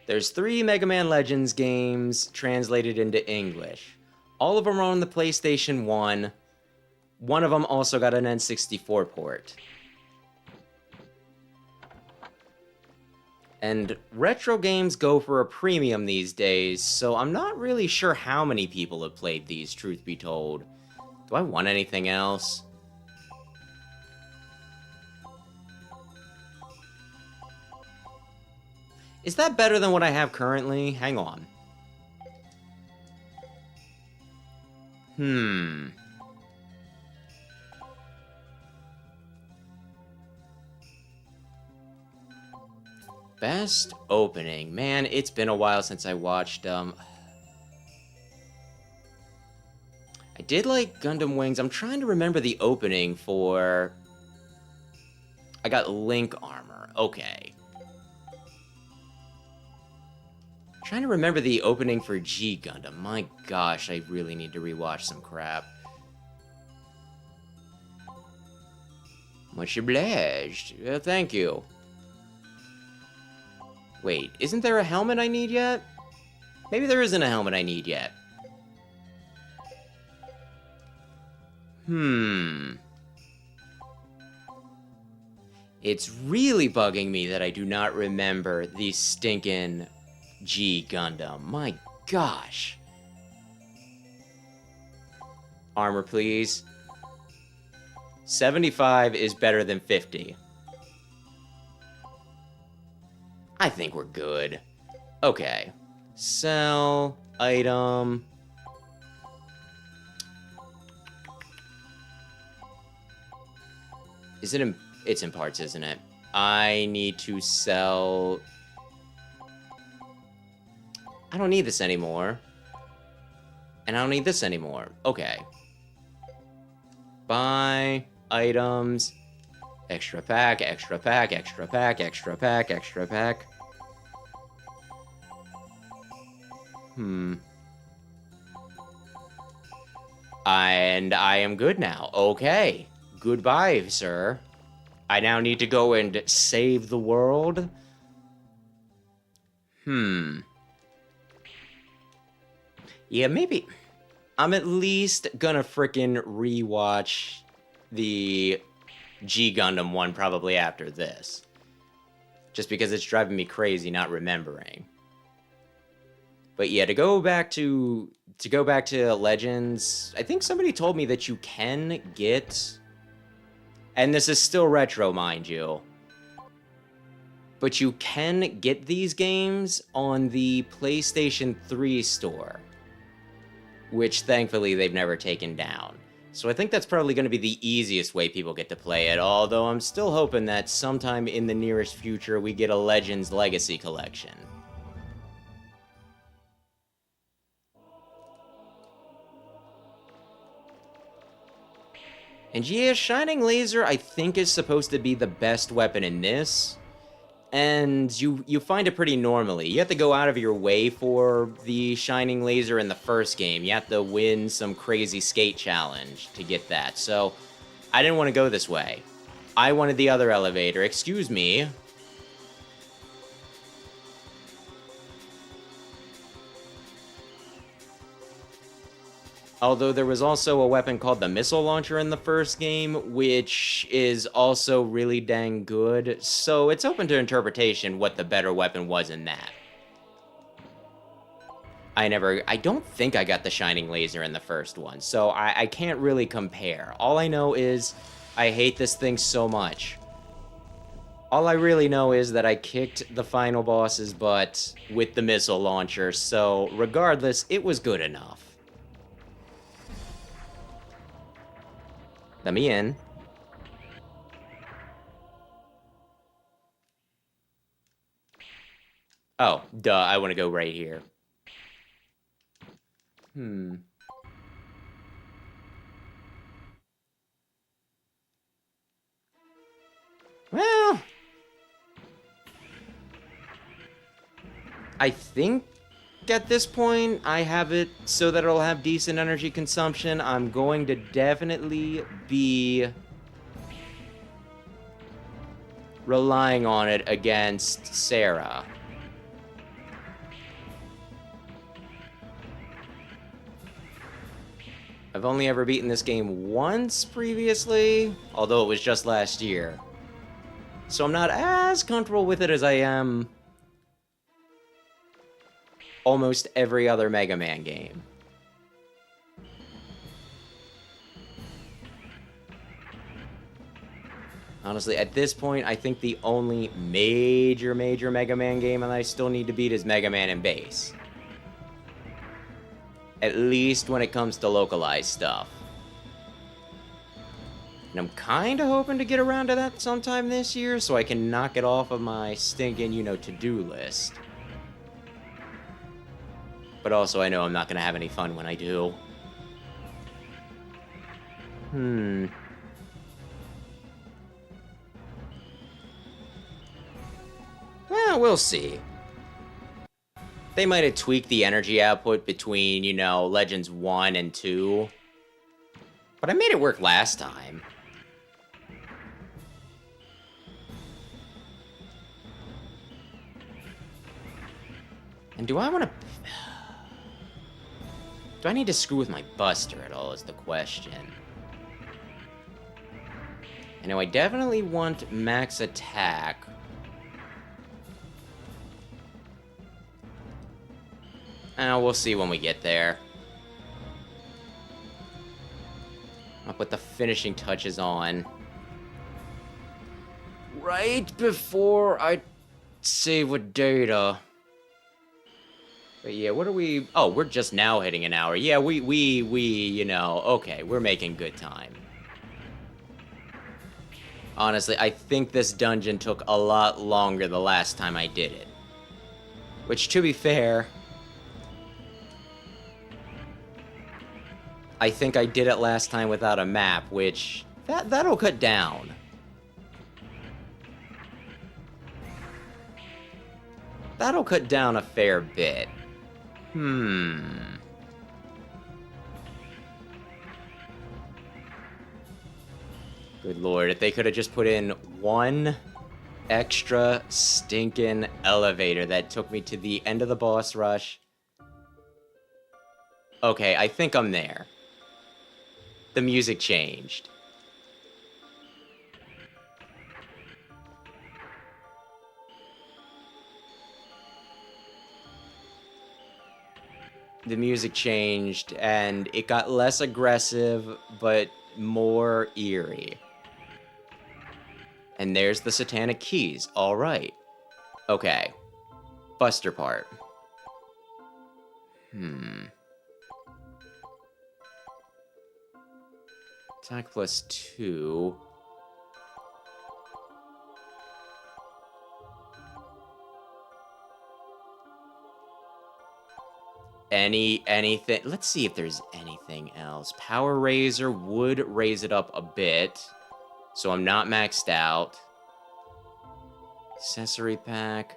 There's 3 Mega Man Legends games translated into English. All of them are on the PlayStation 1. One of them also got an N64 port. And retro games go for a premium these days, so I'm not really sure how many people have played these, truth be told. Do I want anything else? Is that better than what I have currently? Hang on. Best opening. Man, it's been a while since I watched, I did like Gundam Wings. I'm trying to remember the opening for... I got Link armor. Okay. Trying to remember the opening for G Gundam. My gosh, I really need to rewatch some crap. Much obliged. Thank you. Wait, isn't there a helmet I need yet? Maybe there isn't a helmet I need yet. It's really bugging me that I do not remember the stinking G Gundam. My gosh. Armor, please. 75 is better than 50. I think we're good. Okay. Sell. Item. Is it in... It's in parts, isn't it? I need to sell... I don't need this anymore. And I don't need this anymore. Okay. Buy items. Extra pack, extra pack, extra pack, extra pack, extra pack. And I am good now. Okay. Goodbye, sir. I now need to go and save the world. Yeah, maybe. I'm at least gonna frickin' rewatch the G Gundam one probably after this. Just because it's driving me crazy not remembering. But yeah, to go back to Legends, I think somebody told me that you can get, and this is still retro, mind you, but you can get these games on the PlayStation 3 store, which thankfully they've never taken down. So I think that's probably going to be the easiest way people get to play it, although I'm still hoping that sometime in the nearest future we get a Legends Legacy collection. And yeah, Shining Laser I think is supposed to be the best weapon in this. And you find it pretty normally. You have to go out of your way for the Shining Laser in the first game. You have to win some crazy skate challenge to get that. So, I didn't want to go this way. I wanted the other elevator. Excuse me. Although there was also a weapon called the missile launcher in the first game, which is also really dang good, so it's open to interpretation what the better weapon was in that. I don't think I got the shining laser in the first one, so I can't really compare. All I know is I hate this thing so much. All I really know is that I kicked the final boss's butt with the missile launcher, so regardless, it was good enough. Let me in. Oh, duh, I want to go right here. Well, I think at this point I have it so that it'll have decent energy consumption. I'm going to definitely be relying on it against Sarah. I've only ever beaten this game once previously, although it was just last year. So I'm not as comfortable with it as I am almost every other Mega Man game. Honestly, at this point, I think the only major Mega Man game that I still need to beat is Mega Man and Bass. At least when it comes to localized stuff. And I'm kind of hoping to get around to that sometime this year so I can knock it off of my stinking, to-do list. But also, I know I'm not going to have any fun when I do. Well, we'll see. They might have tweaked the energy output between, Legends 1 and 2. But I made it work last time. And do I want to... Do I need to screw with my Buster at all is the question. I know I definitely want max attack. We'll see when we get there. I'll put the finishing touches on. Right before I save with data. But yeah, what are we... Oh, we're just now hitting an hour. Yeah, we, okay, we're making good time. Honestly, I think this dungeon took a lot longer the last time I did it. Which, to be fair, I think I did it last time without a map, which... That'll cut down. That'll cut down a fair bit. Good lord, if they could have just put in one extra stinking elevator that took me to the end of the boss rush. Okay, I think I'm there. The music changed. The music changed, and it got less aggressive, but more eerie. And there's the satanic keys. All right. Okay. Buster part. Attack plus 2. Anything? Let's see if there's anything else. Power Razor would raise it up a bit, so I'm not maxed out. Accessory pack.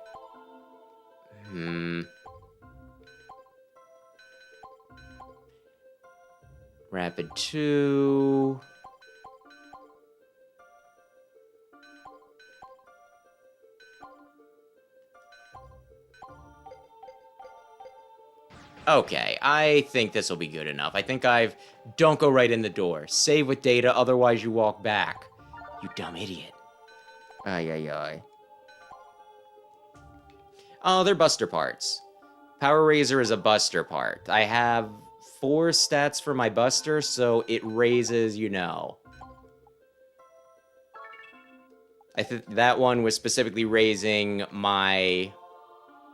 Rapid 2. Okay, I think this will be good enough. I think I've... Don't go right in the door. Save with data, otherwise you walk back. You dumb idiot. Ay, ay, ay. Oh, they're buster parts. Power Razor is a buster part. I have 4 stats for my buster, so it raises, you know. I think that one was specifically raising my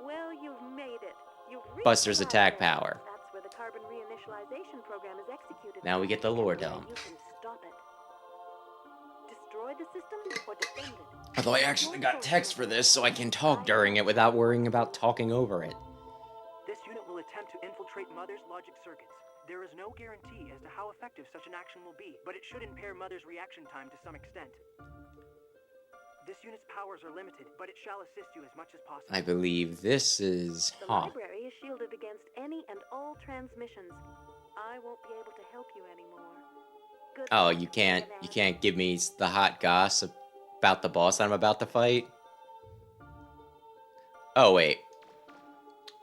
Well, you've made it. You've reached buster's the attack library. power. That's where the carbon reinitialization program is executed. Now we get the lore And where dump. you can stop it. Destroy the system or defend it. Although I actually got text for this, so I can talk during it without worrying about talking over it. This unit will attempt to infiltrate Mother's logic circuits. There is no guarantee as to how effective such an action will be, but it should impair Mother's reaction time to some extent. This unit's powers are limited, but it shall assist you as much as possible. I believe this is... The Huh. library is shielded against any and all transmissions. I won't be able to help you anymore. Good Oh, luck, you can't Mega Man. give me the hot gossip about the boss I'm about to fight? Oh, wait.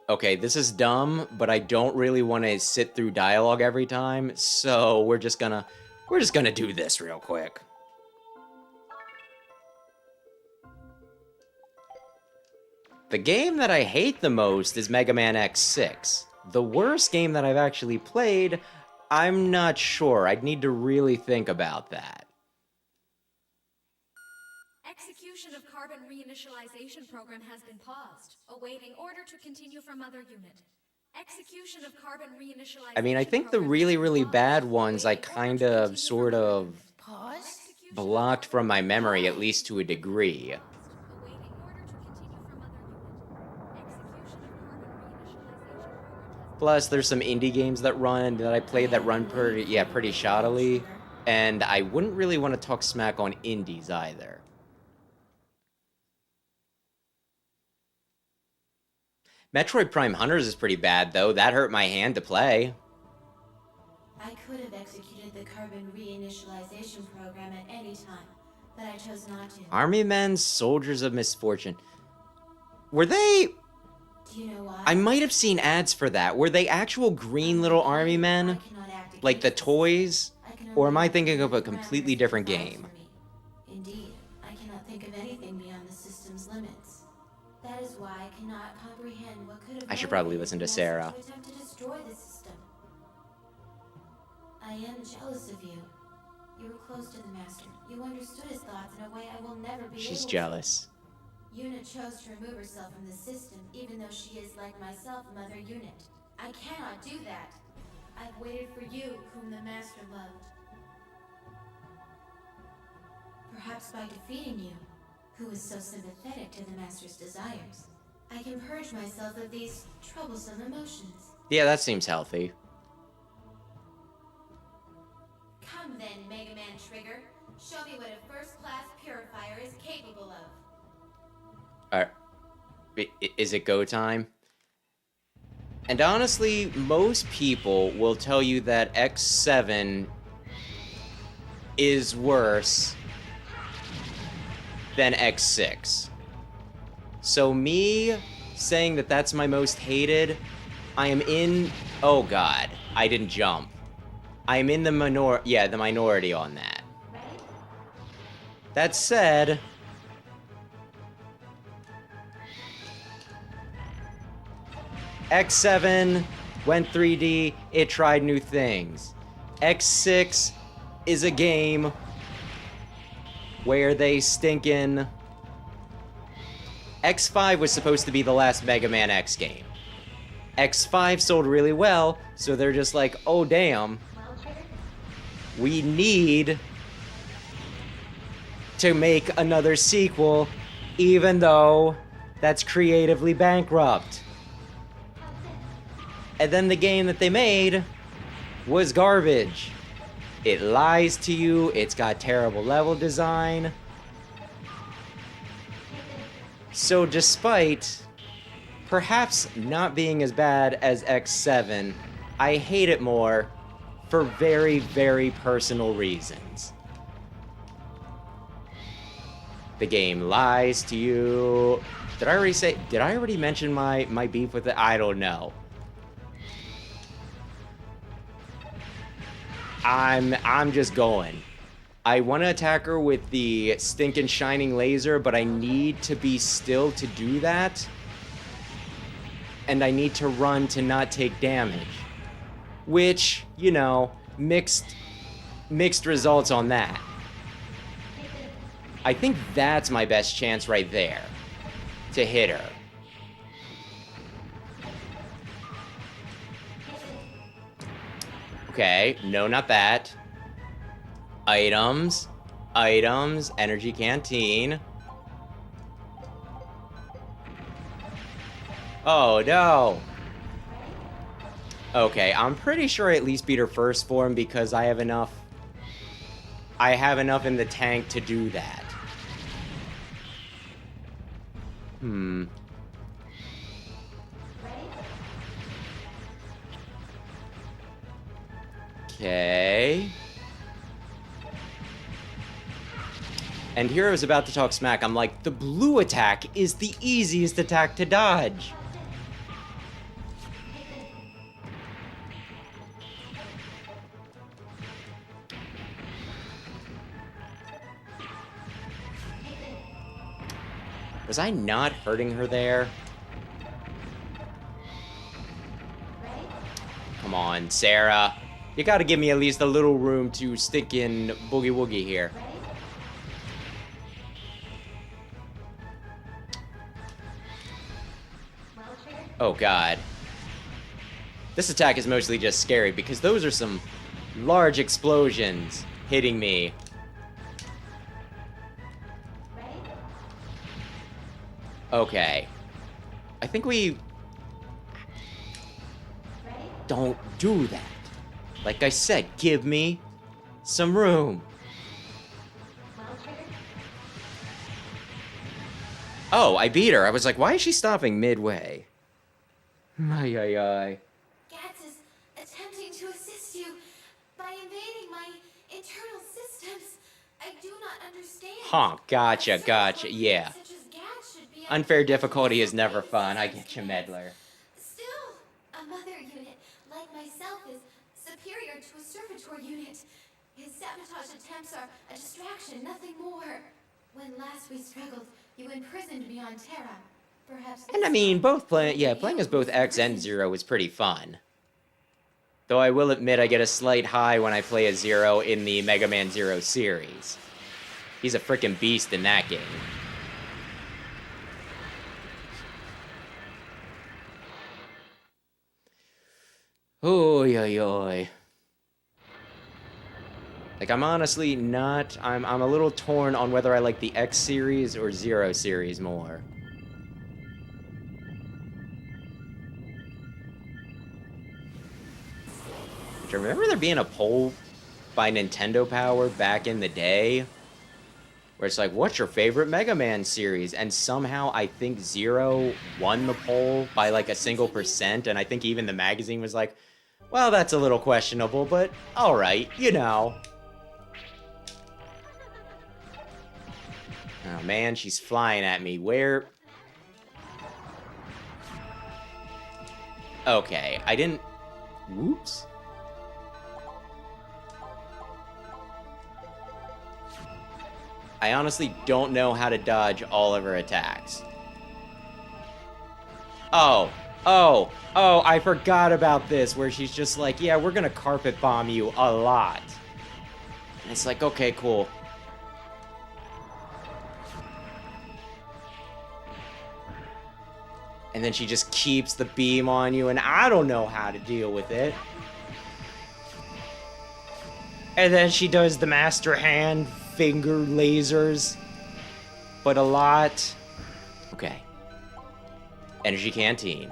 Okay, this is dumb, but I don't really want to sit through dialogue every time, so we're just gonna do this real quick. The game that I hate the most is Mega Man X6. The worst game that I've actually played, I'm not sure. I'd need to really think about that. Execution of carbon reinitialization program has been paused, awaiting order to continue from Mother Unit. Execution of carbon reinitialization. I mean, I think the program really, has been really paused, bad ones I awaiting order kind to of, continue sort from Mother of Unit. Pause. Execution blocked of from my carbon memory, at least to a degree. awaiting order to continue from Mother Unit. Execution of carbon reinitialization program has Plus, there's some indie games that I played that run pretty shoddily, and I wouldn't really want to talk smack on indies either. Metroid Prime Hunters is pretty bad, though. That hurt my hand to play. I could have executed the carbon reinitialization program at any time, but I chose not to. Army Men, Soldiers of Misfortune. Were they... Do you know why? I might have seen ads for that. Were they actual green little army men? I cannot act Like the against this. toys? I can Or am I only thinking of a act completely parameters different provided game? for me. Indeed, I cannot think of anything beyond the system's limits. That is why I cannot comprehend what could have I should probably motivated listen the to Master Sarah. to attempt to destroy the system. I am jealous of you. You were close to the Master. You understood his thoughts in a way I will never be She's able jealous. to. Yuna chose to remove herself from the system, even though she is, like myself, Mother Unit. I cannot do that. I've waited for you, whom the Master loved. Perhaps by defeating you, who is so sympathetic to the Master's desires, I can purge myself of these troublesome emotions. Yeah, that seems healthy. Come then, Mega Man Trigger. Show me what a first-class purifier is capable of. Is it go time? And honestly, most people will tell you that X7 is worse than X6. So me saying that that's my most hated, I am in... Oh god, I didn't jump. I am in the minority on that. That said... X7 went 3D, it tried new things. X6 is a game where they stinkin'... X5 was supposed to be the last Mega Man X game. X5 sold really well, so they're just like, oh damn, we need to make another sequel, even though that's creatively bankrupt. And then the game that they made was garbage. It lies to you, it's got terrible level design. So despite perhaps not being as bad as X7, I hate it more for very, very personal reasons. The game lies to you. Did I already mention my beef with it? I don't know. I'm just going. I want to attack her with the stinking shining laser, but I need to be still to do that. And I need to run to not take damage. Which, you know, mixed results on that. I think that's my best chance right there. To hit her. Okay, no, not that. Items, energy canteen. Oh, no. Okay, I'm pretty sure I at least beat her first form because I have enough in the tank to do that. Okay. And here I was about to talk smack. I'm like, the blue attack is the easiest attack to dodge. Was I not hurting her there? Come on, Sarah. You gotta give me at least a little room to stick in boogie woogie here. Oh god. This attack is mostly just scary because those are some large explosions hitting me. Okay. I think we don't do that. Like I said, give me some room. Oh, I beat her. I was like, why is she stopping midway? Ay. Gats is attempting to assist you by invading my internal systems. I do not understand. Huh, gotcha, yeah. Such as Gats should be Unfair difficulty is never fun. I get you, meddler. Still, a mother unit like myself is superior to a servitor unit. His sabotage attempts are a distraction, nothing more. When last we struggled, you imprisoned me on Terra. Perhaps. And I mean, playing as both X and Zero is pretty fun. Though I will admit I get a slight high when I play as Zero in the Mega Man Zero series. He's a frickin' beast in that game. Oy. Like, I'm honestly not... I'm a little torn on whether I like the X series or Zero series more. Do you remember there being a poll by Nintendo Power back in the day? Where it's like, what's your favorite Mega Man series? And somehow I think Zero won the poll by like a single %, and I think even the magazine was like, well, that's a little questionable, but alright, you know. Oh man, she's flying at me. Where? Okay, I didn't... Whoops. I honestly don't know how to dodge all of her attacks. Oh, I forgot about this, where she's just like, yeah, we're gonna carpet bomb you a lot. And it's like, okay, cool. And then she just keeps the beam on you, and I don't know how to deal with it. And then she does the master hand finger lasers, but a lot. Okay. Energy canteen.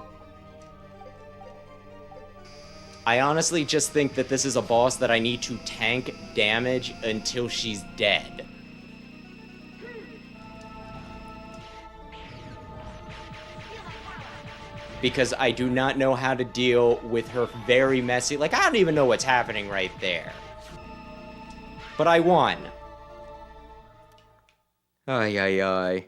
I honestly just think that this is a boss that I need to tank damage until she's dead. Because I do not know how to deal with her very messy... Like, I don't even know what's happening right there. But I won. Ay.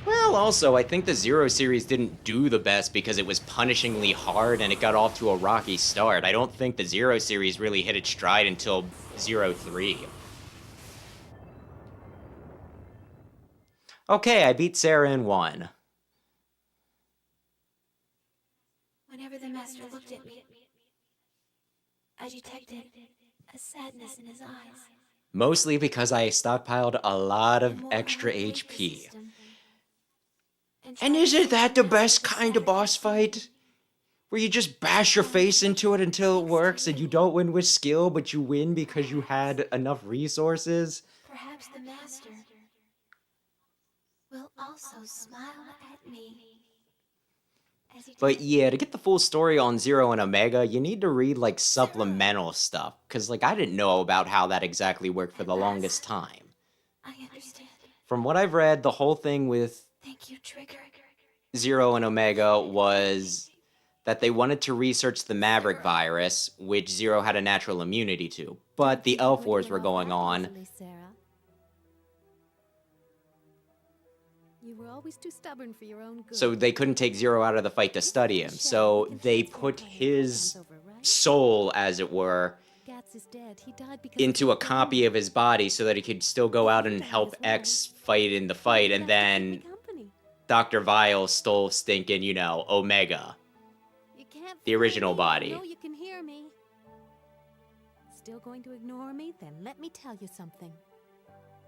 Well, also, I think the Zero series didn't do the best because it was punishingly hard and it got off to a rocky start. I don't think the Zero series really hit its stride until 03. Okay, I beat Sarah in 1. Whenever the master looked at me, I detected a sadness in his eyes. Mostly because I stockpiled a lot of The more I extra would break the HP. system and And try to isn't that the somehow best the kind of boss satisfaction. fight? Where you just bash your face into it until it works and you don't win with skill, but you win because you had enough resources? Perhaps the master will also smile at me. As he But did. yeah, to get the full story on Zero and Omega, you need to read like supplemental stuff. Cause like I didn't know about how that exactly worked for the longest time. I understand. From what I've read, the whole thing with Thank you, Trigger. Zero and Omega was that they wanted to research the Maverick virus, which Zero had a natural immunity to. But the Elf Wars were going on. You were always too stubborn for your own good. So they couldn't take Zero out of the fight to study him. So they put his soul, as it were, Gats is dead. He died because into a copy of his body so that he could still go out and help X fight in the fight. And then Dr. Vile stole stinking, you know, Omega. The original body. No, you can hear me. Still going to ignore me? Then let me tell you something.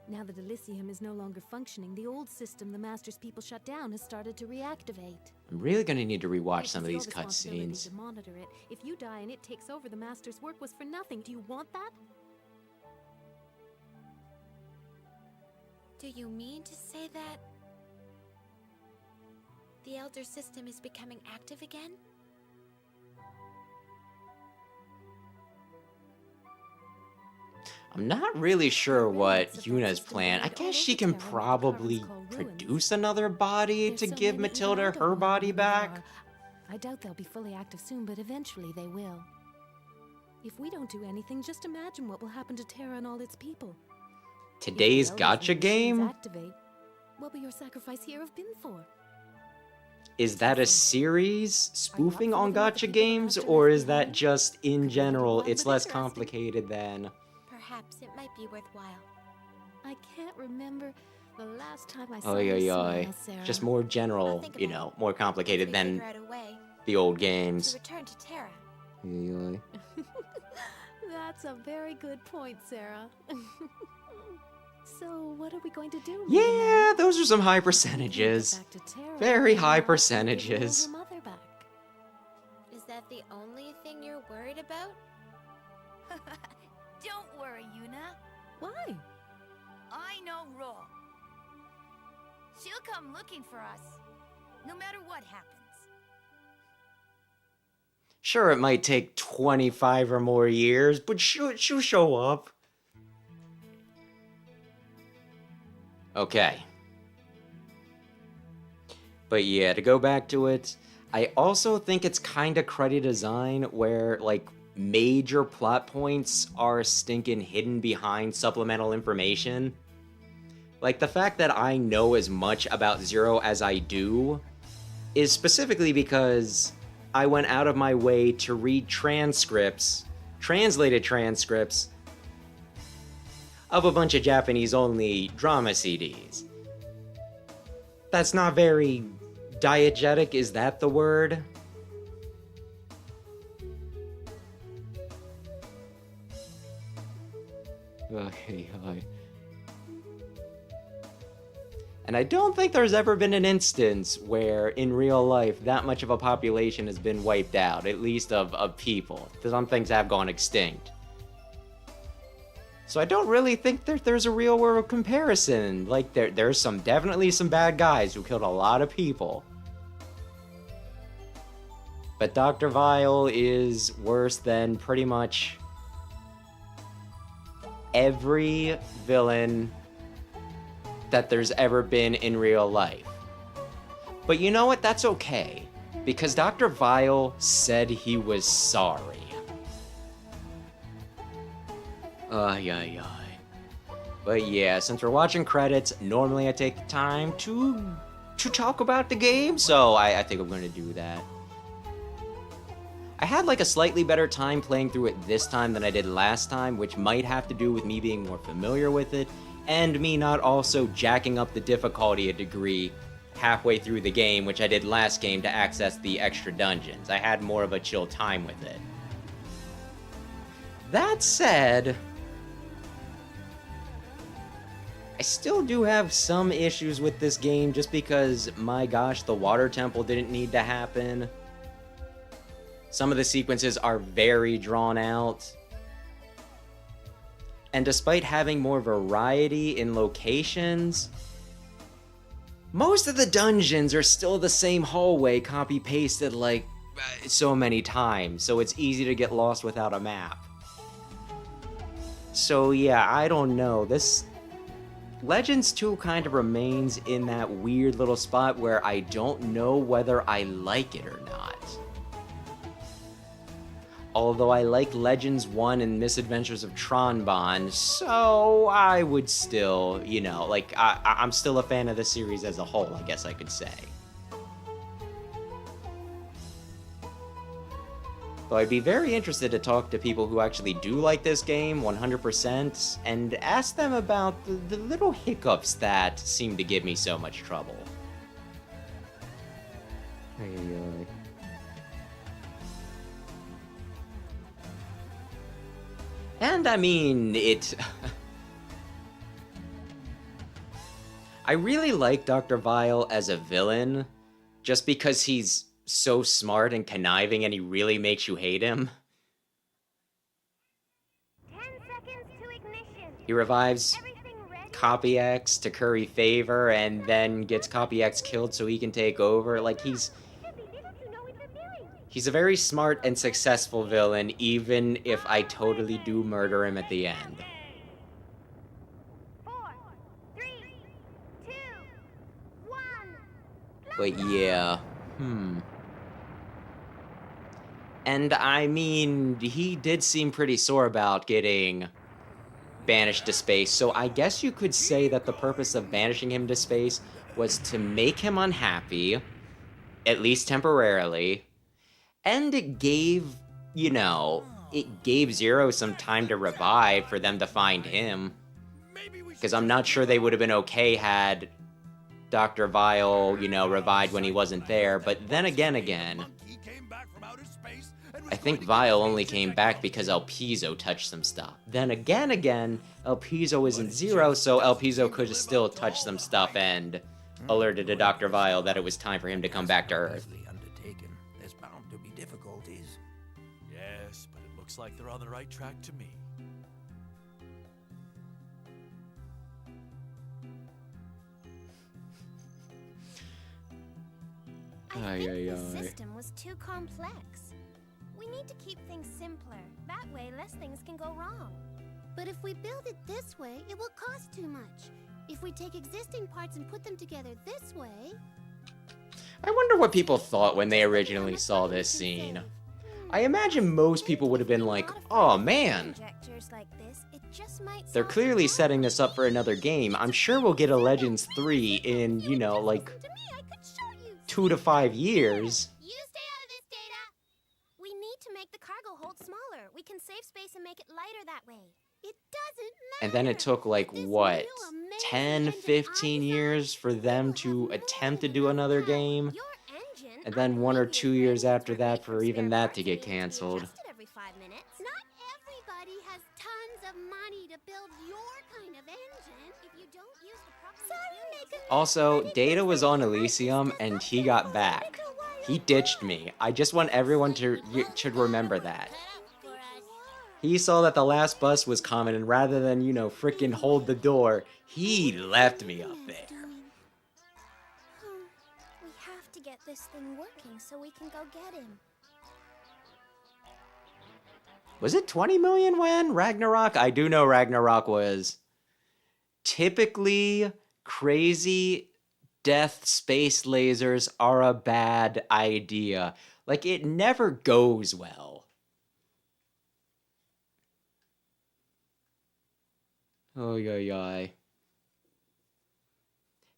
Now that Elysium is no longer functioning, the old system the Master's people shut down has started to reactivate. I'm really gonna need to rewatch It's some of your these responsibility cutscenes. to monitor it. If you die and it takes over, the Master's work was for nothing. Do you want that? Do you mean to say that the Elder System is becoming active again? I'm not really sure what Yuna's plan. I guess she can probably produce another body to give Matilda her body back. I doubt they'll be fully active soon, but eventually they will. If we don't do anything, just imagine what will happen to Terra and all its people. Today's If the Elders gotcha and the machines game? activate, what will your sacrifice here have been for? Is that a series spoofing on gotcha games, or is that just in general it's less complicated than... Perhaps it might be worthwhile. I can't remember the last time I saw Oh, you yeah, smile, yeah. Sarah. Just more I'll general, think you about know, it. more complicated We than figure out a way the old to games. return to Terra. That's a very good point, Sarah. So, what are we going to do? Yeah, those are some high percentages. Very high percentages. Is that the only thing you're worried about? Don't worry, Yuna. Why? I know Ro. She'll come looking for us, no matter what happens. Sure, it might take 25 or more years, but she'll show up. Okay. But yeah, to go back to it, I also think it's kind of cruddy design where, like, major plot points are stinking hidden behind supplemental information. Like, the fact that I know as much about Zero as I do is specifically because I went out of my way to read transcripts, translated transcripts, of a bunch of Japanese-only drama CDs. That's not very diegetic, is that the word? And I don't think there's ever been an instance where, in real life, that much of a population has been wiped out, at least of people. Some things have gone extinct. So I don't really think there's a real world some Like, there's definitely some bad guys who killed a lot of people. But Dr. Vile is worse than pretty much every villain that there's ever been in real life. But you know what? That's okay. Because Dr. Vile said he was sorry. But yeah, since we're watching credits, normally I take the time to to talk about the game, so I think I'm going to do that. I had like a slightly better time playing through it this time than I did last time, which might have to do with me being more familiar with it, and me not also jacking up the difficulty a degree halfway through the game, which I did last game to access the extra dungeons. I had more of a chill time with it. That said, I still do have some issues with this game just because, my gosh, the water temple didn't need to happen. Some of the sequences are very drawn out. And despite having more variety in locations, most of the dungeons are still the same hallway copy-pasted like so many times, so it's easy to get lost without a map. So yeah, I don't know. This Legends 2 kind of remains in that weird little spot where I don't know whether I like it or not. Although I like Legends 1 and Misadventures of Tronbon, so I would still, you know, like, I'm still a fan of the series as a whole, I guess I could say. Though I'd be very interested to talk to people who actually do like this game 100% and ask them about the little hiccups that seem to give me so much trouble. And I mean, I really like Dr. Vile as a villain, just because he's so smart and conniving and he really makes you hate him. 10 seconds to ignition. He revives Everything ready? Copy X to curry favor and then gets Copy X killed so he can take over. Like, he's a very smart and successful villain, even if I totally do murder him at the end. 4, 3, 2, 1. But yeah, And I mean, he did seem pretty sore about getting banished to space, so I guess you could say that the purpose of banishing him to space was to make him unhappy, at least temporarily, and it gave, you know, it gave Zero some time to revive for them to find him. Because I'm not sure they would have been okay had Dr. Vile, you know, revived when he wasn't there, but then again, I think Vile only came back because El Piso touched some stuff. Then again, El Piso isn't Zero, so El Piso could have still touched some stuff and alerted to Dr. Vile that it was time for him to come back to Earth. There's bound to be difficulties. Yes, but it looks like they're on the right track to me. I think the system was too complex. We need to keep things simpler. That way, less things can go wrong. But if we build it this way, it will cost too much. If we take existing parts and put them together this way... I wonder what people thought when they originally saw this scene. I imagine most people would have been like, oh man, they're clearly setting this up for another game. I'm sure we'll get a Legends 3 in, you know, like 2 to 5 years. You stay out of this, Data. We need to make the cargo hold smaller. We can save space and make it lighter that way. It doesn't matter. And then it took like, what, 10, 15 years for them to attempt to do another game? And then 1 or 2 years after that for even that to get canceled. Every 5 minutes. Not everybody has tons of money to build your kind of engine. If you don't use the proper Also, Data was on Elysium and he got back. He ditched me. I just want everyone to should remember that. He saw that the last bus was coming and rather than, you know, frickin' hold the door, he left me up there. We have to get this thing working so we can go get him. Was it 20 million when Ragnarok? I do know Ragnarok was. Typically, crazy death space lasers are a bad idea. Like, it never goes well. Oh, yeah.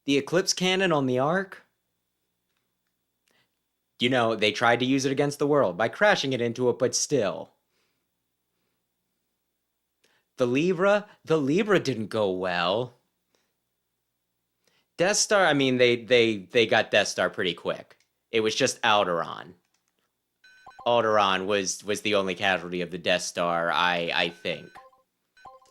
The Eclipse cannon on the Ark? you know, they tried to use it against the world by crashing it into it, but still. The Libra didn't go well. Death Star, I mean, they got Death Star pretty quick. It was just Alderaan. Alderaan was the only casualty of the Death Star, I think.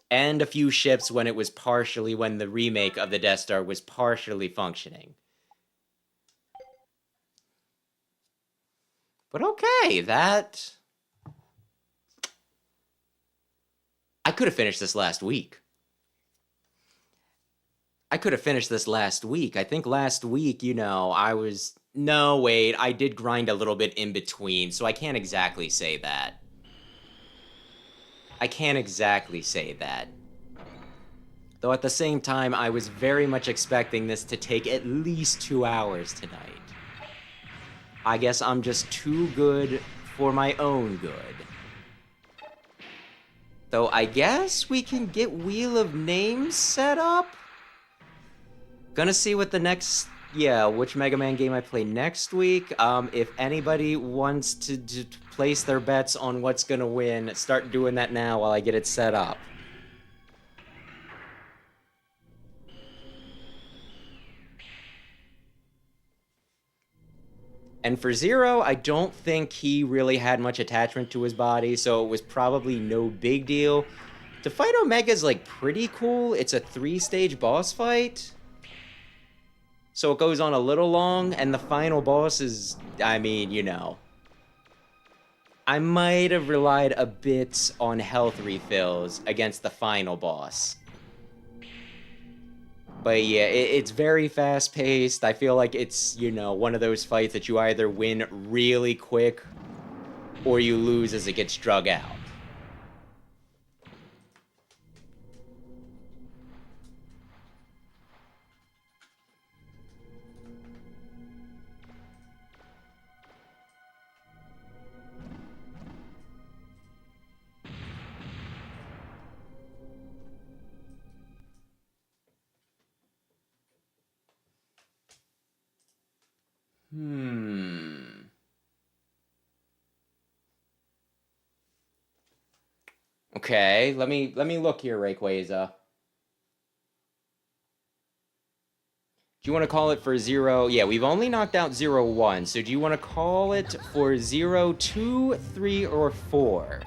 And a few ships when the remake of the Death Star was partially functioning. But okay, I could have finished this last week. I think last week, you know, I did grind a little bit in between, so I can't exactly say that. Though at the same time, I was very much expecting this to take at least 2 hours tonight. I guess I'm just too good for my own good. Though I guess we can get Wheel of Names set up? Gonna see what which Mega Man game I play next week. If anybody wants to place their bets on what's gonna win, start doing that now while I get it set up. And for Zero, I don't think he really had much attachment to his body, so it was probably no big deal. To fight Omega's, like, pretty cool. It's a 3-stage boss fight. So it goes on a little long, and the final boss is, I mean, you know. I might have relied a bit on health refills against the final boss. But yeah, it's very fast-paced. I feel like it's, you know, one of those fights that you either win really quick or you lose as it gets drug out. Okay, let me look here, Rayquaza. Do you want to call it for 0? Yeah, we've only knocked out 0-1, so do you want to call it for 0-2, 3, or 4?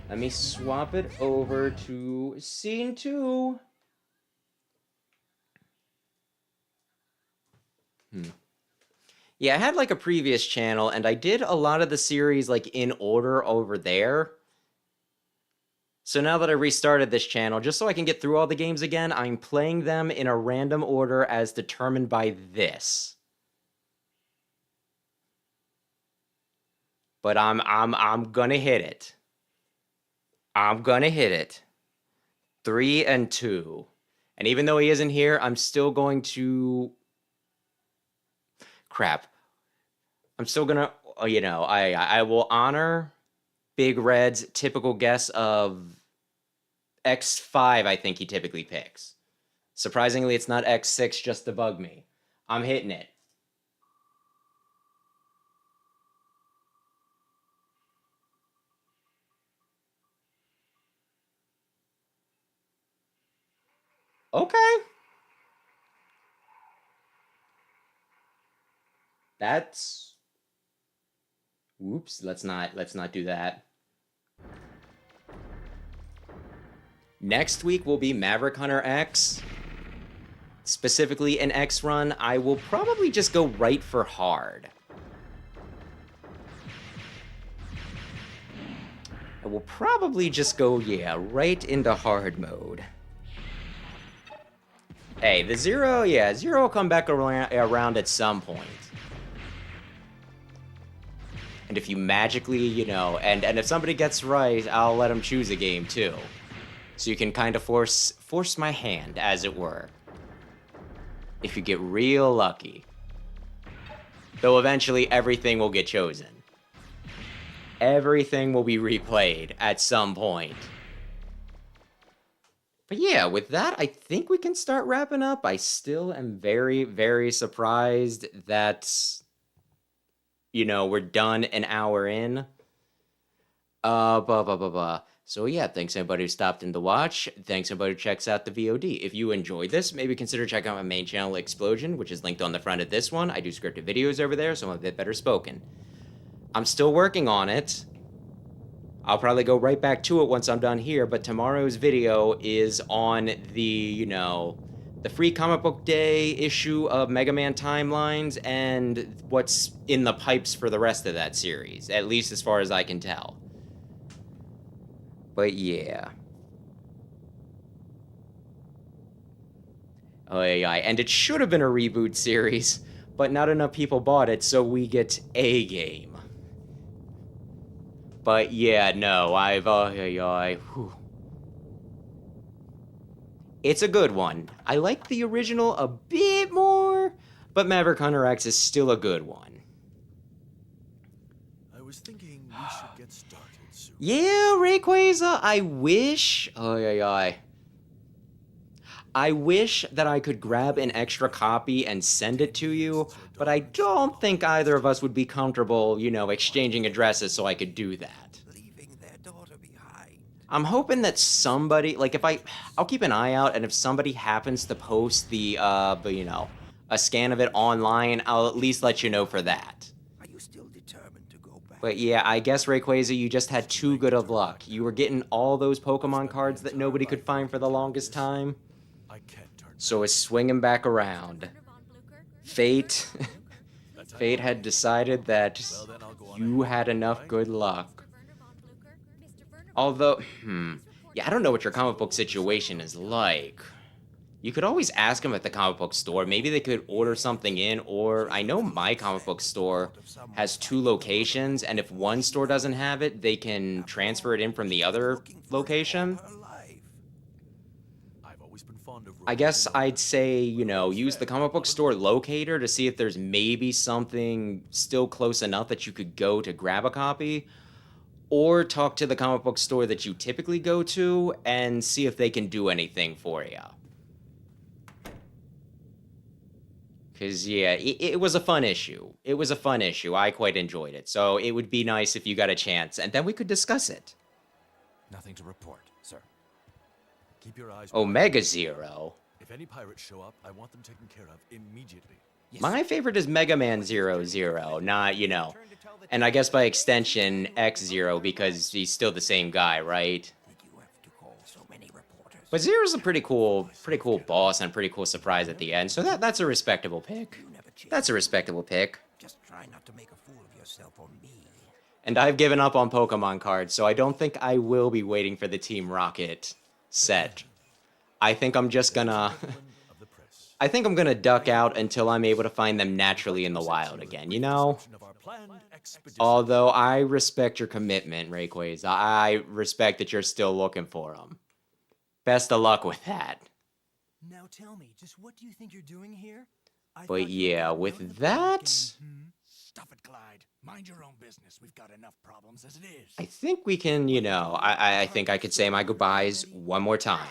Let me swap it over to Scene 2. Yeah, I had like a previous channel, and I did a lot of the series like in order over there. So now that I restarted this channel, just so I can get through all the games again, I'm playing them in a random order as determined by this. But I'm gonna hit it. I'm gonna hit it. 3 and 2. And even though he isn't here, I'm still going to... Crap. I'm still gonna, you know, I will honor Big Red's typical guess of X5, I think he typically picks. Surprisingly, it's not X6 just to bug me. I'm hitting it. Okay. That's... Whoops, let's not do that. Next week will be Maverick Hunter X. Specifically an X run, I will probably just go right for hard. I will probably just go, yeah, right into hard mode. Hey, the Zero will come back around at some point. And if you magically, you know, and if somebody gets right, I'll let them choose a game too. So you can kind of force my hand, as it were. If you get real lucky. Though eventually everything will get chosen. Everything will be replayed at some point. But yeah, with that, I think we can start wrapping up. I still am very, very surprised that, we're done an hour in. Blah, blah, blah, blah. So yeah, thanks everybody who stopped in to watch. Thanks everybody who checks out the VOD. If you enjoyed this, maybe consider checking out my main channel, Explosion, which is linked on the front of this one. I do scripted videos over there, so I'm a bit better spoken. I'm still working on it. I'll probably go right back to it once I'm done here, but tomorrow's video is on the, the free comic book day issue of Mega Man Timelines and what's in the pipes for the rest of that series, at least as far as I can tell. But yeah. Oh, yeah, and it should have been a reboot series, but not enough people bought it, so we get a game. But yeah, no, it's a good one. I like the original a bit more, but Maverick Hunter X is still a good one. I was thinking we should get started soon. Yeah, Rayquaza, I wish... I wish that I could grab an extra copy and send it to you, but I don't think either of us would be comfortable, exchanging addresses so I could do that. Leaving their daughter behind. I'm hoping that somebody, I'll keep an eye out, and if somebody happens to post a scan of it online, I'll at least let you know for that. Are you still determined to go back? But yeah, I guess, Rayquaza, you just had too good of luck. You were getting all those Pokemon cards that nobody could find for the longest time. So it's swinging back around. Fate had decided that you had enough good luck. Although, yeah, I don't know what your comic book situation is like. You could always ask them at the comic book store. Maybe they could order something in, or I know my comic book store has 2 locations, and if one store doesn't have it, they can transfer it in from the other location. I guess I'd say, use the comic book store locator to see if there's maybe something still close enough that you could go to grab a copy, or talk to the comic book store that you typically go to and see if they can do anything for you. Because, yeah, it was a fun issue. It was a fun issue. I quite enjoyed it. So it would be nice if you got a chance, and then we could discuss it. Nothing to report, sir. Keep your eyes Omega Zero. If any pirates show up, I want them taken care of immediately. Yes. My favorite is Mega Man 00, not, and I guess by extension X-Zero, because he's still the same guy, right? Did you have to call so many reporters? But Zero's a pretty cool boss and a pretty cool surprise at the end, so that's a respectable pick. That's a respectable pick. Just try not to make a fool of yourself or me. And I've given up on Pokemon cards, so I don't think I will be waiting for the Team Rocket set. I think I'm just gonna... I think I'm gonna duck out until I'm able to find them naturally in the wild again, Although I respect your commitment, Rayquaza. I respect that you're still looking for them. Best of luck with that. Now tell me, just what do you think you're doing here? But yeah, with that... Stuff it, Clyde. Mind your own business. We've got enough problems as it is. I think we can, I think I could say my goodbyes one more time.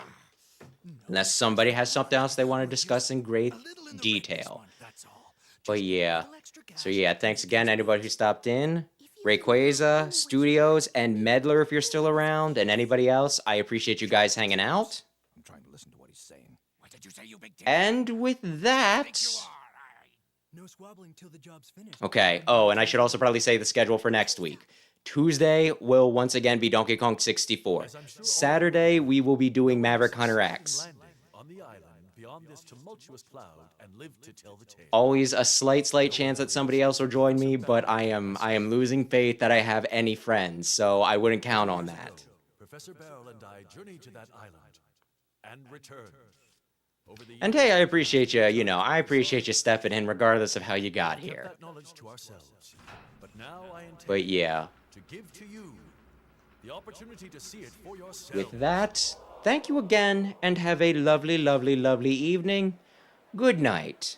Unless somebody has something else they want to discuss in great detail. But yeah. So yeah, thanks again anybody who stopped in. Rayquaza, Studios, and Medler if you're still around, and anybody else, I appreciate you guys hanging out. I'm trying to listen to what he's saying. What did you say, you big and with that... No squabbling till the job's finished. Okay, and I should also probably say the schedule for next week. Tuesday will once again be Donkey Kong 64. Saturday, we will be doing Maverick Hunter X. Always a slight chance that somebody else will join me, but I am losing faith that I have any friends, so I wouldn't count on that. Professor Beryl and I journey to that island and return. And hey, I appreciate you, I appreciate you stepping in regardless of how you got here. But yeah. To give to you the opportunity to see it for yourself. With that, thank you again, and have a lovely, lovely, lovely evening. Good night.